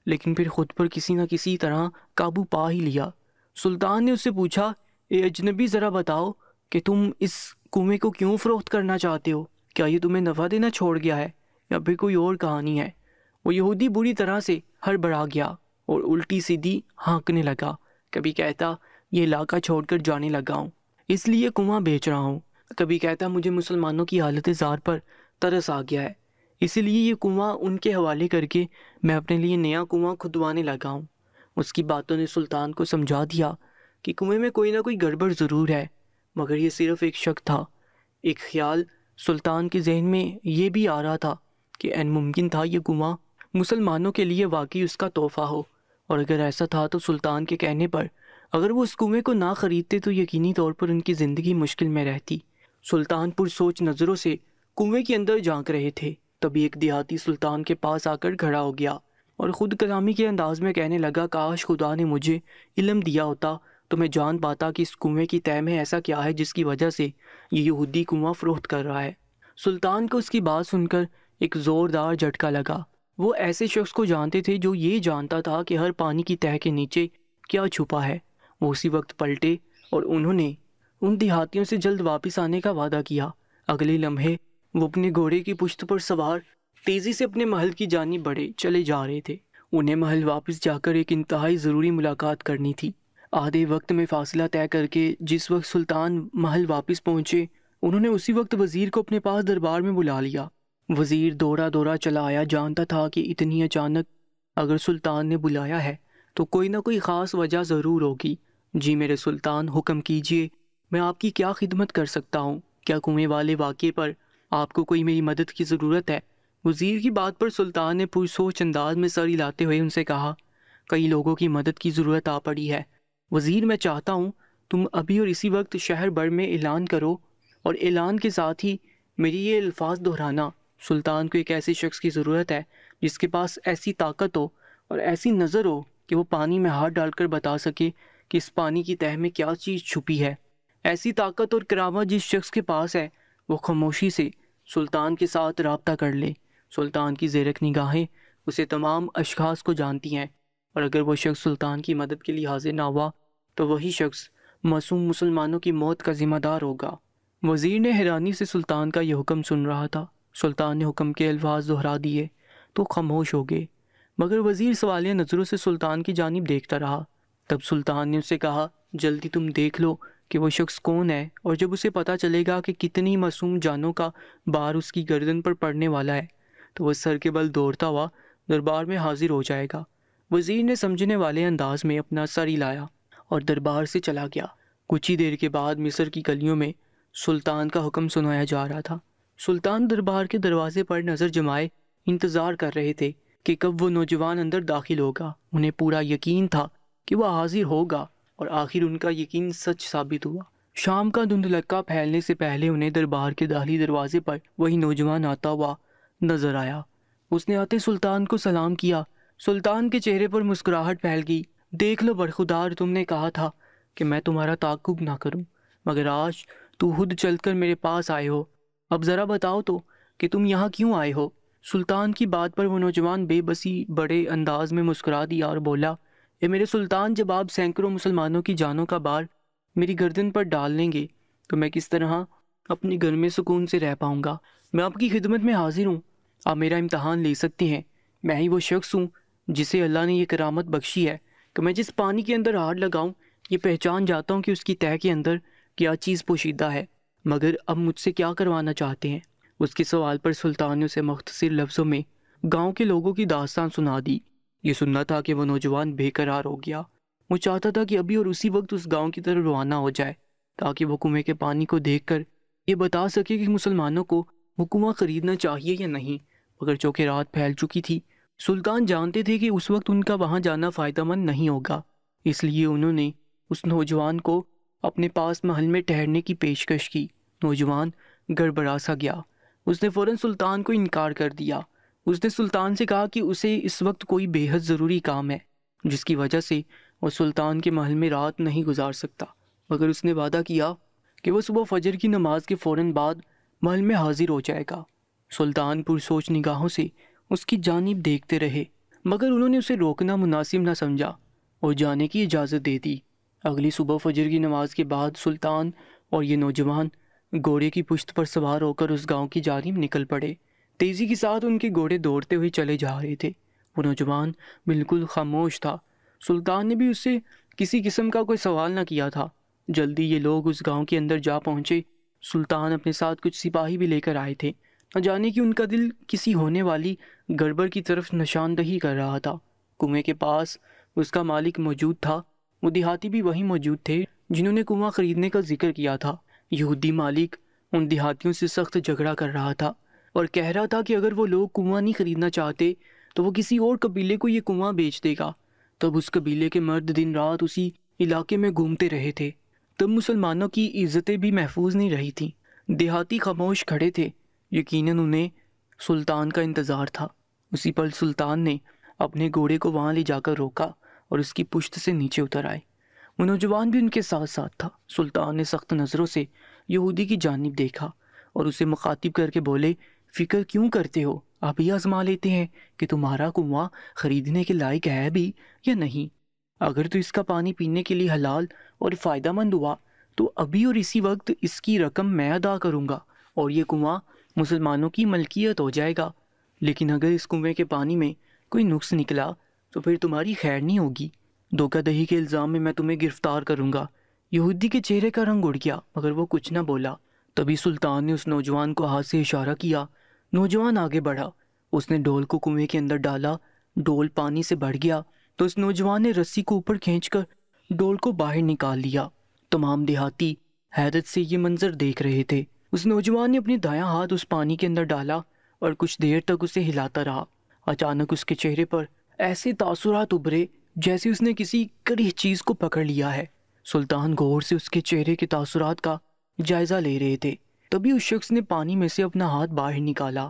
لیکن پھر خود پر کسی نہ کسی طرح قابو پا ہی لیا۔ سلطان نے اس سے پوچھا، اے اجنبی، ذرا بتاؤ کہ تم اس کنویں کو کیوں فروخت کرنا چاہتے ہو؟ کیا یہ تمہیں نفع دینا چھوڑ گیا ہے یا پھر کوئی اور کہانی ہے؟ وہ یہودی بری طرح سے ہڑبڑا گیا اور الٹی سیدھی ہانکنے لگا۔ کبھی کہتا یہ علاقہ چھوڑ کر جانے لگا ہوں، اس لیے کنواں بیچ رہا ہوں۔ کبھی کہتا مجھے مسلمانوں کی حالت زار پر ترس آ گیا ہے، اسی لیے یہ کنواں ان کے حوالے کر کے میں اپنے لیے نیا کنواں کھدوانے لگا ہوں۔ اس کی باتوں نے سلطان کو سمجھا دیا کہ کنویں میں کوئی نہ کوئی گڑبڑ ضرور ہے، مگر یہ صرف ایک شک تھا۔ ایک خیال سلطان کے ذہن میں یہ بھی آ رہا تھا کہ عین ممکن تھا یہ کنواں مسلمانوں کے لیے واقعی اس کا تحفہ ہو، اور اگر ایسا تھا تو سلطان کے کہنے پر اگر وہ اس کنویں کو نہ خریدتے تو یقینی طور پر ان کی زندگی مشکل میں رہتی۔ سلطان پرسوچ نظروں سے کنویں کے اندر جھانک رہے تھے، تبھی ایک دیہاتی سلطان کے پاس آ کر کھڑا ہو گیا اور خود کلامی کے انداز میں کہنے لگا، کاش خدا نے مجھے علم دیا ہوتا تو میں جان پاتا کہ اس کنویں کی تہ میں ایسا کیا ہے جس کی وجہ سے یہ یہودی کنواں فروخت کر رہا ہے۔ سلطان کو اس کی بات سن کر ایک زوردار جھٹکا لگا۔ وہ ایسے شخص کو جانتے تھے جو یہ جانتا تھا کہ ہر پانی کی تہ کے نیچے کیا چھپا ہے۔ وہ اسی وقت پلٹے اور انہوں نے ان دیہاتیوں سے جلد واپس آنے کا وعدہ کیا۔ اگلے لمحے وہ اپنے گھوڑے کی پشت پر سوار تیزی سے اپنے محل کی جانب بڑھے چلے جا رہے تھے۔ انہیں محل واپس جا کر ایک انتہائی ضروری ملاقات کرنی تھی۔ آدھے وقت میں فاصلہ طے کر کے جس وقت سلطان محل واپس پہنچے، انہوں نے اسی وقت وزیر کو اپنے پاس دربار میں بلا لیا۔ وزیر دورہ دورہ چلا آیا، جانتا تھا کہ اتنی اچانک اگر سلطان نے بلایا ہے تو کوئی نہ کوئی خاص وجہ ضرور ہوگی۔ جی میرے سلطان، حکم کیجیے، میں آپ کی کیا خدمت کر سکتا ہوں؟ کیا کنویں والے واقعے پر آپ کو کوئی میری مدد کی ضرورت ہے؟ وزیر کی بات پر سلطان نے پرسوچ انداز میں سر ہلاتے ہوئے ان سے کہا، کئی لوگوں کی مدد کی ضرورت آ پڑی ہے وزیر، میں چاہتا ہوں تم ابھی اور اسی وقت شہر بھر میں اعلان کرو، اور اعلان کے ساتھ ہی میری یہ الفاظ دہرانا، سلطان کو ایک ایسے شخص کی ضرورت ہے جس کے پاس ایسی طاقت ہو اور ایسی نظر ہو کہ وہ پانی میں ہاتھ ڈال کر بتا سکے کہ اس پانی کی تہ میں کیا چیز چھپی ہے۔ ایسی طاقت اور کرامت جس شخص کے پاس ہے، وہ خاموشی سے سلطان کے ساتھ رابطہ کر لے۔ سلطان کی زیرک نگاہیں اسے تمام اشخاص کو جانتی ہیں، اور اگر وہ شخص سلطان کی مدد کے لیے حاضر نہ ہوا تو وہی شخص معصوم مسلمانوں کی موت کا ذمہ دار ہوگا۔ وزیر نے حیرانی سے سلطان کا یہ حکم سن رہا تھا۔ سلطان نے حکم کے الفاظ دہرا دیے تو خاموش ہو گئے، مگر وزیر سوالیہ نظروں سے سلطان کی جانب دیکھتا رہا۔ تب سلطان نے اسے کہا، جلدی تم دیکھ لو کہ وہ شخص کون ہے، اور جب اسے پتہ چلے گا کہ کتنی معصوم جانوں کا بار اس کی گردن پر پڑنے والا ہے تو وہ سر کے بل دوڑتا ہوا دربار میں حاضر ہو جائے گا۔ وزیر نے سمجھنے والے انداز میں اپنا سر ہلایا اور دربار سے چلا گیا۔ کچھ ہی دیر کے بعد مصر کی گلیوں میں سلطان کا حکم سنایا جا رہا تھا۔ سلطان دربار کے دروازے پر نظر جمائے انتظار کر رہے تھے کہ کب وہ نوجوان اندر داخل ہوگا۔ انہیں پورا یقین تھا کہ وہ حاضر ہوگا، اور آخر ان کا یقین سچ ثابت ہوا۔ شام کا دھندلکا پھیلنے سے پہلے انہیں دربار کے داخلی دروازے پر وہی نوجوان آتا ہوا نظر آیا۔ اس نے آتے سلطان کو سلام کیا۔ سلطان کے چہرے پر مسکراہٹ پھیل گئی۔ دیکھ لو برخودار، تم نے کہا تھا کہ میں تمہارا تعاقب نہ کروں، مگر آج تو خود چل کر میرے پاس آئے ہو۔ اب ذرا بتاؤ تو کہ تم یہاں کیوں آئے ہو؟ سلطان کی بات پر وہ نوجوان بے بسی بڑے انداز میں مسکرا دیا اور بولا، اے میرے سلطان، جب آپ سینکڑوں مسلمانوں کی جانوں کا بار میری گردن پر ڈال لیں گے تو میں کس طرح اپنے گھر میں سکون سے رہ پاؤں گا؟ میں آپ کی خدمت میں حاضر ہوں، آپ میرا امتحان لے سکتے ہیں۔ میں ہی وہ شخص ہوں جسے اللہ نے یہ کرامت بخشی ہے کہ میں جس پانی کے اندر ہاتھ لگاؤں یہ پہچان جاتا ہوں کہ اس کی تہ کے اندر کیا چیز پوشیدہ ہے۔ مگر اب مجھ سے کیا کروانا چاہتے ہیں؟ اس کے سوال پر سلطان نے اسے مختصر لفظوں میں گاؤں کے لوگوں کی داستان سنا دی۔ یہ سننا تھا کہ وہ نوجوان بے قرار ہو گیا۔ وہ چاہتا تھا کہ ابھی اور اسی وقت اس گاؤں کی طرف روانہ ہو جائے تاکہ وہ کنویں کے پانی کو دیکھ کر یہ بتا سکے کہ مسلمانوں کو وہ کنواں خریدنا چاہیے یا نہیں۔ مگر چونکہ رات پھیل چکی تھی، سلطان جانتے تھے کہ اس وقت ان کا وہاں جانا فائدہ مند نہیں ہوگا، اس لیے انہوں نے اس نوجوان کو اپنے پاس محل میں ٹھہرنے کی پیشکش کی۔ نوجوان گڑبڑا سا گیا۔ اس نے فوراً سلطان کو انکار کر دیا۔ اس نے سلطان سے کہا کہ اسے اس وقت کوئی بے حد ضروری کام ہے جس کی وجہ سے وہ سلطان کے محل میں رات نہیں گزار سکتا، مگر اس نے وعدہ کیا کہ وہ صبح فجر کی نماز کے فوراً بعد محل میں حاضر ہو جائے گا۔ سلطان پرسوچ نگاہوں سے اس کی جانب دیکھتے رہے، مگر انہوں نے اسے روکنا مناسب نہ سمجھا اور جانے کی اجازت دے دی۔ اگلی صبح فجر کی نماز کے بعد سلطان اور یہ نوجوان گھوڑے کی پشت پر سوار ہو کر اس گاؤں کی جانب نکل پڑے۔ تیزی کے ساتھ ان کے گھوڑے دوڑتے ہوئے چلے جا رہے تھے۔ وہ نوجوان بالکل خاموش تھا۔ سلطان نے بھی اس سے کسی قسم کا کوئی سوال نہ کیا تھا۔ جلدی یہ لوگ اس گاؤں کے اندر جا پہنچے۔ سلطان اپنے ساتھ کچھ سپاہی بھی لے کر آئے تھے، نہ جانے کہ ان کا دل کسی ہونے والی گڑبڑ کی طرف نشاندہی کر رہا تھا۔ کنویں کے پاس اس کا مالک موجود تھا۔ وہ دیہاتی بھی وہیں موجود تھے جنہوں نے کنواں خریدنے کا ذکر کیا تھا۔ یہودی مالک ان دیہاتیوں سے سخت جھگڑا کر رہا تھا اور کہہ رہا تھا کہ اگر وہ لوگ کنواں نہیں خریدنا چاہتے تو وہ کسی اور قبیلے کو یہ کنواں بیچ دے گا۔ تب اس قبیلے کے مرد دن رات اسی علاقے میں گھومتے رہے تھے۔ تب مسلمانوں کی عزتیں بھی محفوظ نہیں رہی تھیں۔ دیہاتی خاموش کھڑے تھے، یقیناً انہیں سلطان کا انتظار تھا۔ اسی پل سلطان نے اپنے گھوڑے کو وہاں لے جا کر روکا اور اس کی پشت سے نیچے اتر آئے۔ وہ نوجوان بھی ان کے ساتھ ساتھ تھا۔ سلطان نے سخت نظروں سے یہودی کی جانب دیکھا اور اسے مخاطب کر کے بولے، فکر کیوں کرتے ہو؟ آپ یہ آزما لیتے ہیں کہ تمہارا کنواں خریدنے کے لائق ہے بھی یا نہیں۔ اگر تو اس کا پانی پینے کے لیے حلال اور فائدہ مند ہوا تو ابھی اور اسی وقت اس کی رقم میں ادا کروں گا اور یہ کنواں مسلمانوں کی ملکیت ہو جائے گا۔ لیکن اگر اس کنویں کے پانی میں کوئی نقص نکلا تو پھر تمہاری خیر نہیں ہوگی۔ دھوکہ دہی کے الزام میں تمہیں گرفتار کروں گا۔ یہودی کے چہرے کا رنگ اڑ گیا مگر وہ کچھ نہ بولا۔ تبھی سلطان نے اس نوجوان کو ہاتھ سے اشارہ کیا۔ نوجوان آگے بڑھا، اس نے ڈول کو کنویں کے اندر ڈالا۔ ڈول پانی سے بڑھ گیا تو اس نوجوان نے رسی کو اوپر کھینچ کر ڈول کو باہر نکال لیا۔ تمام دیہاتی حیرت سے یہ منظر دیکھ رہے تھے۔ اس نوجوان نے اپنی دایاں ہاتھ اس پانی کے اندر ڈالا اور کچھ دیر تک اسے ہلاتا رہا۔ اچانک اس کے چہرے پر ایسے تاثرات ابھرے جیسے اس نے کسی کڑی چیز کو پکڑ لیا ہے۔ سلطان غور سے اس کے چہرے کے تاثرات کا جائزہ لے رہے تھے۔ تبھی اس شخص نے پانی میں سے اپنا ہاتھ باہر نکالا۔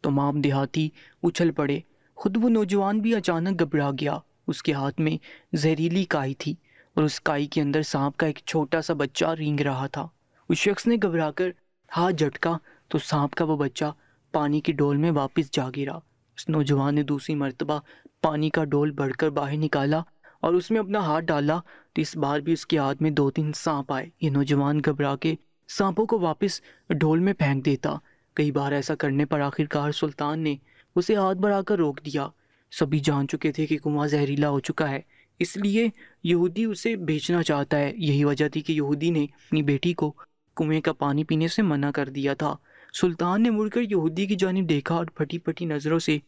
تمام دیہاتی اچھل پڑے، خود وہ نوجوان بھی اچانک گھبرا گیا۔ اس کے ہاتھ میں زہریلی کائی تھی اور اس کائی کے اندر سانپ کا ایک چھوٹا سا بچہ رینگ رہا تھا۔ اس شخص نے گھبرا کر ہاتھ جھٹکا تو سانپ کا وہ بچہ پانی کی ڈول میں واپس جا گرا۔ اس نوجوان نے دوسری مرتبہ پانی کا ڈول بڑھ کر باہر نکالا اور اس میں اپنا ہاتھ ڈالا تو اس بار بھی اس کے ہاتھ میں 2-3 سانپ آئے۔ یہ نوجوان گھبرا کے سانپوں کو واپس ڈھول میں پھینک دیتا۔ کئی بار ایسا کرنے پر آخرکار سلطان نے اسے ہاتھ بڑھا کر روک دیا۔ سبھی جان چکے تھے کہ کنواں زہریلا ہو چکا ہے، اس لیے یہودی اسے بیچنا چاہتا ہے۔ یہی وجہ تھی کہ یہودی نے اپنی بیٹی کو کنویں کا پانی پینے سے منع کر دیا تھا۔ سلطان نے مڑ کر یہودی کی جانب دیکھا اور پھٹی پھٹی نظروں سے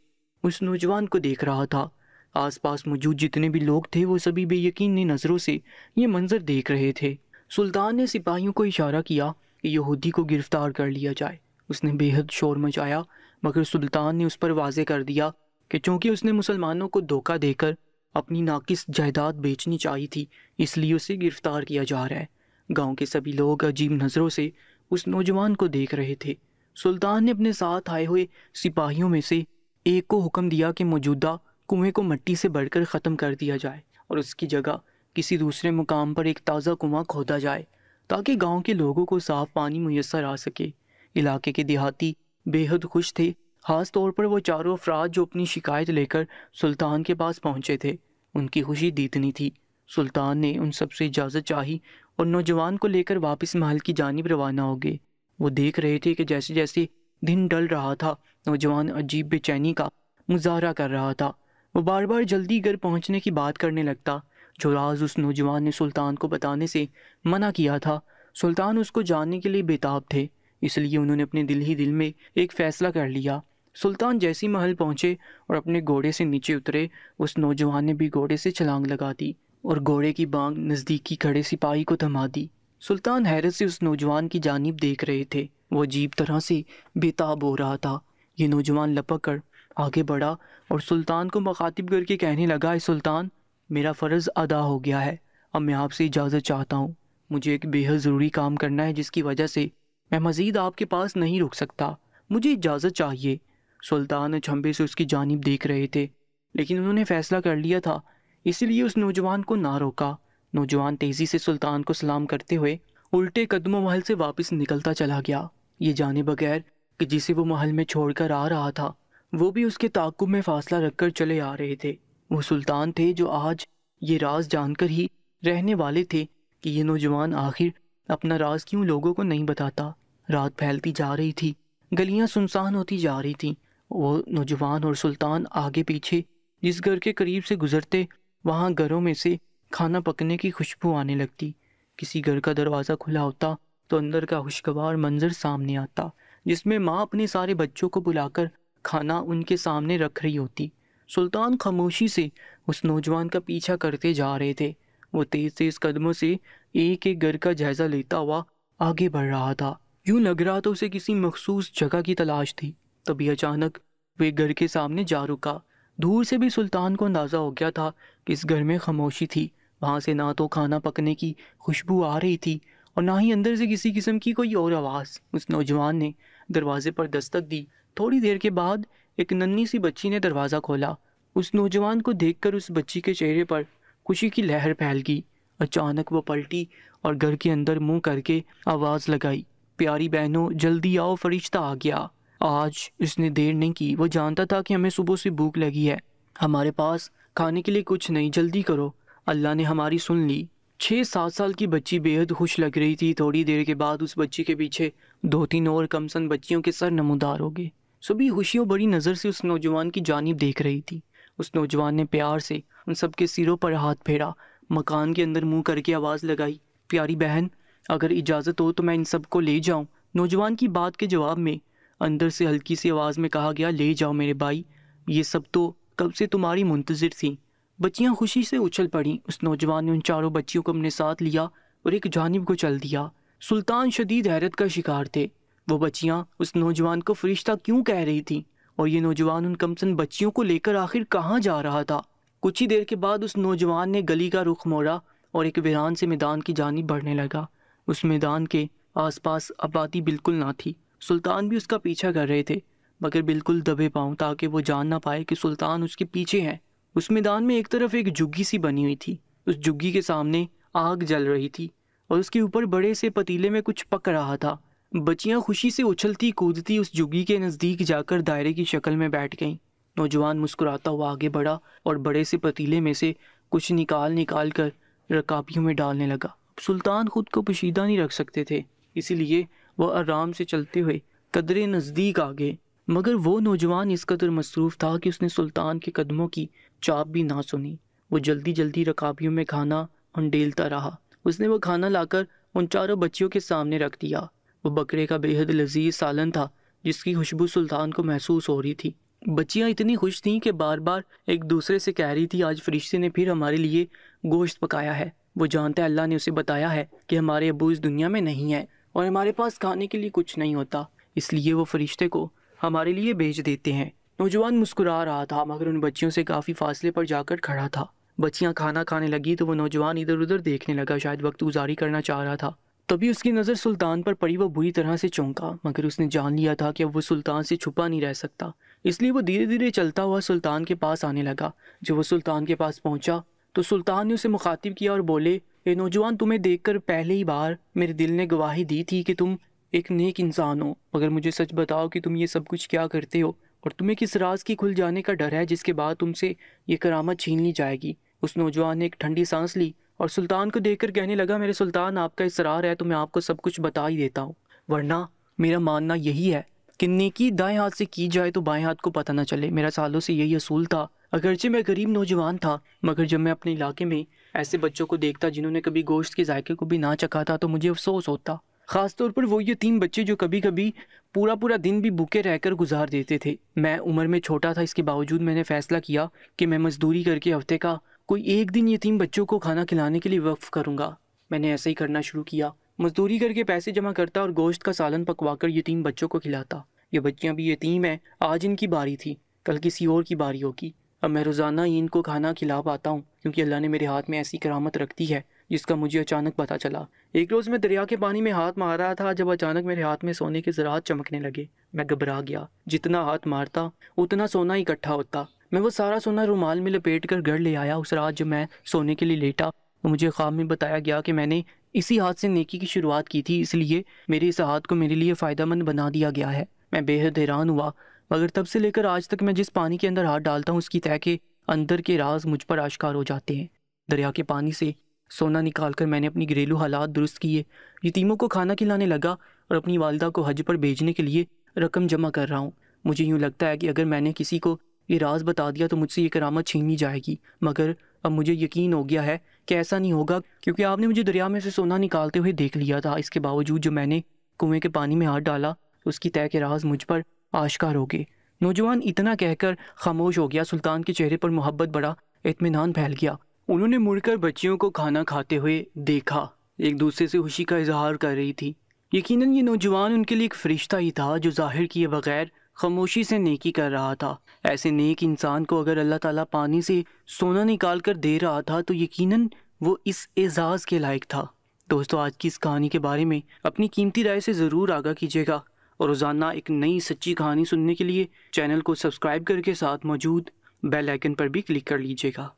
اس نوجوان کو دیکھ رہا تھا۔ آس پاس موجود جتنے بھی لوگ تھے وہ سبھی بے یقینی نظروں سے یہ منظر دیکھ رہے تھے۔ سلطان نے سپاہیوں کو اشارہ کیا کہ یہودی کو گرفتار کر لیا جائے۔ اس نے بے حد شور مچایا مگر سلطان نے اس پر واضح کر دیا کہ چونکہ اس نے مسلمانوں کو دھوکہ دے کر اپنی ناقص جائیداد بیچنی چاہی تھی اس لیے اسے گرفتار کیا جا رہا ہے۔ گاؤں کے سبھی لوگ عجیب نظروں سے اس نوجوان کو دیکھ رہے تھے۔ سلطان نے اپنے ساتھ آئے ہوئے سپاہیوں میں سے ایک کو حکم دیا کہ موجودہ کنویں کو مٹی سے بڑھ کر ختم کر دیا جائے اور اس کی جگہ کسی دوسرے مقام پر ایک تازہ کنواں کھودا جائے تاکہ گاؤں کے لوگوں کو صاف پانی میسر آ سکے۔ علاقے کے دیہاتی بے حد خوش تھے، خاص طور پر وہ چاروں افراد جو اپنی شکایت لے کر سلطان کے پاس پہنچے تھے۔ ان کی خوشی دیدنی تھی۔ سلطان نے ان سب سے اجازت چاہی اور نوجوان کو لے کر واپس محل کی جانب روانہ ہو گئے۔ وہ دیکھ رہے تھے کہ جیسے جیسے دن ڈل رہا تھا نوجوان عجیب بے چینی کا مظاہرہ کر رہا تھا۔ وہ بار بار جلدی گھر پہنچنے کی بات کرنے لگتا۔ جو راز اس نوجوان نے سلطان کو بتانے سے منع کیا تھا، سلطان اس کو جاننے کے لیے بےتاب تھے، اس لیے انہوں نے اپنے دل ہی دل میں ایک فیصلہ کر لیا۔ سلطان جیسی محل پہنچے اور اپنے گھوڑے سے نیچے اترے، اس نوجوان نے بھی گھوڑے سے چھلانگ لگا دی اور گھوڑے کی بانگ نزدیکی کھڑے سپاہی کو تھما دی۔ سلطان حیرت سے اس نوجوان کی جانب دیکھ رہے تھے، وہ عجیب طرح سے بےتاب ہو رہا تھا۔ یہ نوجوان لپک کر آگے بڑھا اور سلطان کو مخاطب کر کے کہنے لگا، اے سلطان، میرا فرض ادا ہو گیا ہے، اب میں آپ سے اجازت چاہتا ہوں۔ مجھے ایک بے حد ضروری کام کرنا ہے جس کی وجہ سے میں مزید آپ کے پاس نہیں رک سکتا، مجھے اجازت چاہیے۔ سلطان اچنبھے سے اس کی جانب دیکھ رہے تھے، لیکن انہوں نے فیصلہ کر لیا تھا، اس لیے اس نوجوان کو نہ روکا۔ نوجوان تیزی سے سلطان کو سلام کرتے ہوئے الٹے قدموں محل سے واپس نکلتا چلا گیا، یہ جانے بغیر کہ جسے وہ محل میں چھوڑ کر آ رہا تھا وہ بھی اس کے تعاقب میں فاصلہ رکھ کر چلے آ رہے تھے۔ وہ سلطان تھے جو آج یہ راز جان کر ہی رہنے والے تھے کہ یہ نوجوان آخر اپنا راز کیوں لوگوں کو نہیں بتاتا۔ رات پھیلتی جا رہی تھی، گلیاں سنسان ہوتی جا رہی تھیں۔ وہ نوجوان اور سلطان آگے پیچھے جس گھر کے قریب سے گزرتے وہاں گھروں میں سے کھانا پکنے کی خوشبو آنے لگتی۔ کسی گھر کا دروازہ کھلا ہوتا تو اندر کا خوشگوار منظر سامنے آتا جس میں ماں اپنے سارے بچوں کو بلا کر کھانا ان کے سامنے رکھ رہی ہوتی۔ سلطان خاموشی سے اس نوجوان کا پیچھا کرتے جا رہے تھے۔ وہ تیز تیز قدموں سے ایک ایک گھر کا جائزہ لیتا ہوا آگے بڑھ رہا تھا، یوں لگ رہا تھا اسے کسی مخصوص جگہ کی تلاش تھی۔ تبھی اچانک وہ ایک گھر کے سامنے جا رکا۔ دور سے بھی سلطان کو اندازہ ہو گیا تھا کہ اس گھر میں خاموشی تھی، وہاں سے نہ تو کھانا پکنے کی خوشبو آ رہی تھی اور نہ ہی اندر سے کسی قسم کی کوئی اور آواز۔ اس نوجوان نے دروازے پر دستک دی۔ تھوڑی دیر کے بعد ایک ننھی سی بچی نے دروازہ کھولا۔ اس نوجوان کو دیکھ کر اس بچی کے چہرے پر خوشی کی لہر پھیل گئی۔ اچانک وہ پلٹی اور گھر کے اندر منہ کر کے آواز لگائی، پیاری بہنوں جلدی آؤ، فرشتہ آ گیا۔ آج اس نے دیر نہیں کی، وہ جانتا تھا کہ ہمیں صبح سے بھوک لگی ہے، ہمارے پاس کھانے کے لیے کچھ نہیں، جلدی کرو۔ اللہ نے ہماری سن لی۔ 6-7 سال کی بچی بے حد خوش لگ رہی تھی۔ تھوڑی دیر کے بعد اس بچی کے پیچھے 2-3 اور کمسن بچیوں کے سر نمودار ہو گئے۔ سبھی خوشیوں بڑی نظر سے اس نوجوان کی جانب دیکھ رہی تھی۔ اس نوجوان نے پیار سے ان سب کے سروں پر ہاتھ پھیرا، مکان کے اندر منہ کر کے آواز لگائی، پیاری بہن اگر اجازت ہو تو میں ان سب کو لے جاؤں۔ نوجوان کی بات کے جواب میں اندر سے ہلکی سی آواز میں کہا گیا، لے جاؤ میرے بھائی، یہ سب تو کب سے تمہاری منتظر تھی۔ بچیاں خوشی سے اچھل پڑیں۔ اس نوجوان نے ان چاروں بچیوں کو اپنے ساتھ لیا اور ایک جانب کو چل دیا۔ سلطان شدید حیرت کا شکار تھے۔ وہ بچیاں اس نوجوان کو فرشتہ کیوں کہہ رہی تھی اور یہ نوجوان ان کمسن بچیوں کو لے کر آخر کہاں جا رہا تھا؟ کچھ ہی دیر کے بعد اس نوجوان نے گلی کا رخ موڑا اور ایک ویران سے میدان کی جانب بڑھنے لگا۔ اس میدان کے آس پاس آبادی بالکل نہ تھی۔ سلطان بھی اس کا پیچھا کر رہے تھے مگر بالکل دبے پاؤں، تاکہ وہ جان نہ پائے کہ سلطان اس کے پیچھے ہیں۔ اس میدان میں ایک طرف ایک جھگی سی بنی ہوئی تھی۔ اس جھگی کے سامنے آگ جل رہی تھی اور اس کے اوپر بڑے سے پتیلے میں کچھ پک رہا تھا۔ بچیاں خوشی سے اچھلتی کودتی اس جھگی کے نزدیک جا کر دائرے کی شکل میں بیٹھ گئیں۔ نوجوان مسکراتا ہوا آگے بڑھا اور بڑے سے پتیلے میں سے کچھ نکال کر رکابیوں میں ڈالنے لگا۔ سلطان خود کو پوشیدہ نہیں رکھ سکتے تھے، اسی لیے وہ آرام سے چلتے ہوئے قدرے نزدیک آ گئے، مگر وہ نوجوان اس قدر مصروف تھا کہ اس نے سلطان کے قدموں کی چاپ بھی نہ سنی۔ وہ جلدی جلدی رکابیوں میں کھانا انڈیلتا رہا۔ اس نے وہ کھانا لا کر ان چاروں بچیوں کے سامنے رکھ دیا۔ وہ بکرے کا بے حد لذیذ سالن تھا جس کی خوشبو سلطان کو محسوس ہو رہی تھی۔ بچیاں اتنی خوش تھیں کہ بار بار ایک دوسرے سے کہہ رہی تھی، آج فرشتے نے پھر ہمارے لیے گوشت پکایا ہے۔ وہ جانتے اللہ نے اسے بتایا ہے کہ ہمارے ابو اس دنیا میں نہیں ہیں اور ہمارے پاس کھانے کے لیے کچھ نہیں ہوتا، اس لیے وہ فرشتے کو ہمارے لیے بھیج دیتے ہیں۔ نوجوان مسکرا رہا تھا مگر ان بچیوں سے کافی فاصلے پر جا کر کھڑا تھا۔ بچیاں کھانا کھانے لگی تو وہ نوجوان ادھر ادھر دیکھنے لگا، شاید وقت گزاری کرنا چاہ رہا تھا۔ تبھی اس کی نظر سلطان پر پڑی۔ وہ بری طرح سے چونکا مگر اس نے جان لیا تھا کہ اب وہ سلطان سے چھپا نہیں رہ سکتا، اس لیے وہ دھیرے دھیرے چلتا ہوا سلطان کے پاس آنے لگا۔ جب وہ سلطان کے پاس پہنچا تو سلطان نے اسے مخاطب کیا اور بولے، اے نوجوان، تمہیں دیکھ کر پہلے ہی بار میرے دل نے گواہی دی تھی کہ تم ایک نیک انسان ہو، مگر مجھے سچ بتاؤ کہ تم یہ سب کچھ کیا کرتے ہو اور تمہیں کس راز کی کھل جانے کا ڈر ہے جس کے بعد تم سے یہ کرامت چھین لی جائے گی۔ اس نوجوان نے ایک ٹھنڈی سانس لی اور سلطان کو دیکھ کر کہنے لگا، میرے سلطان، آپ کا اصرار ہے تو میں آپ کو سب کچھ بتا ہی دیتا ہوں، ورنہ میرا ماننا یہی ہے کہ نیکی دائیں ہاتھ سے کی جائے تو بائیں ہاتھ کو پتہ نہ چلے۔ میرا سالوں سے یہی اصول تھا، اگرچہ میں غریب نوجوان تھا مگر جب میں اپنے علاقے میں ایسے بچوں کو دیکھتا جنہوں نے کبھی گوشت کے ذائقے کو بھی نہ چکھا تھا تو مجھے افسوس ہوتا، خاص طور پر وہ یتیم بچے جو کبھی کبھی پورا دن بھی بھوکے رہ کر گزار دیتے تھے۔ میں عمر میں چھوٹا تھا، اس کے باوجود میں نے فیصلہ کیا کہ میں مزدوری کر کے ہفتے کا کوئی ایک دن یتیم بچوں کو کھانا کھلانے کے لیے وقف کروں گا۔ میں نے ایسا ہی کرنا شروع کیا، مزدوری کر کے پیسے جمع کرتا اور گوشت کا سالن پکوا کر یتیم بچوں کو کھلاتا۔ یہ بچیاں بھی یتیم ہیں، آج ان کی باری تھی، کل کسی اور کی باری ہوگی۔ اب میں روزانہ ہی ان کو کھانا کھلا پاتا ہوں کیونکہ اللہ نے میرے ہاتھ میں ایسی کرامت رکھ دی ہے جس کا مجھے اچانک پتہ چلا۔ ایک روز میں دریا کے پانی میں ہاتھ مار رہا تھا جب اچانک میرے ہاتھ میں سونے کے زراعت چمکنے لگے۔ میں گھبرا گیا، جتنا ہاتھ مارتا اتنا سونا اکٹھا ہوتا۔ میں وہ سارا سونا رومال میں لپیٹ کر گھر لے آیا۔ اس رات جب میں سونے کے لیے لیٹا تو مجھے خواب میں بتایا گیا کہ میں نے اسی ہاتھ سے نیکی کی شروعات کی تھی، اس لیے میرے اس ہاتھ کو میرے لیے فائدہ مند بنا دیا گیا ہے۔ میں بے حد حیران ہوا، مگر تب سے لے کر آج تک میں جس پانی کے اندر ہاتھ ڈالتا ہوں اس کی تہہ کے اندر کے راز مجھ پر آشکار ہو جاتے ہیں۔ دریا کے پانی سے سونا نکال کر میں نے اپنی گھریلو حالات درست کیے، یتیموں کو کھانا کھلانے لگا اور اپنی والدہ کو حج پر بھیجنے کے لیے رقم جمع کر رہا ہوں۔ مجھے یوں لگتا ہے کہ اگر میں نے کسی کو یہ راز بتا دیا تو مجھ سے یہ کرامت چھین لی جائے گی، مگر اب مجھے یقین ہو گیا ہے کہ ایسا نہیں ہوگا کیونکہ آپ نے مجھے دریا میں سے سونا نکالتے ہوئے دیکھ لیا تھا۔ اس کے باوجود جو میں نے کنویں کے پانی میں ہاتھ ڈالا اس کی تہہ کے راز مجھ پر آشکار ہو گئے۔ نوجوان اتنا کہہ کر خاموش ہو گیا۔ سلطان کے چہرے پر محبت بڑا اطمینان پھیل گیا۔ انہوں نے مڑ کر بچیوں کو کھانا کھاتے ہوئے دیکھا، ایک دوسرے سے خوشی کا اظہار کر رہی تھی۔ یقیناً یہ نوجوان ان کے لیے ایک فرشتہ ہی تھا جو ظاہر کیے بغیر خاموشی سے نیکی کر رہا تھا۔ ایسے نیک انسان کو اگر اللہ تعالیٰ پانی سے سونا نکال کر دے رہا تھا تو یقیناً وہ اس اعزاز کے لائق تھا۔ دوستو، آج کی اس کہانی کے بارے میں اپنی قیمتی رائے سے ضرور آگاہ کیجیے گا اور روزانہ ایک نئی سچی کہانی سننے کے لیے چینل کو سبسکرائب کر کے ساتھ موجود بیل آئیکن پر بھی کلک کر لیجیے گا۔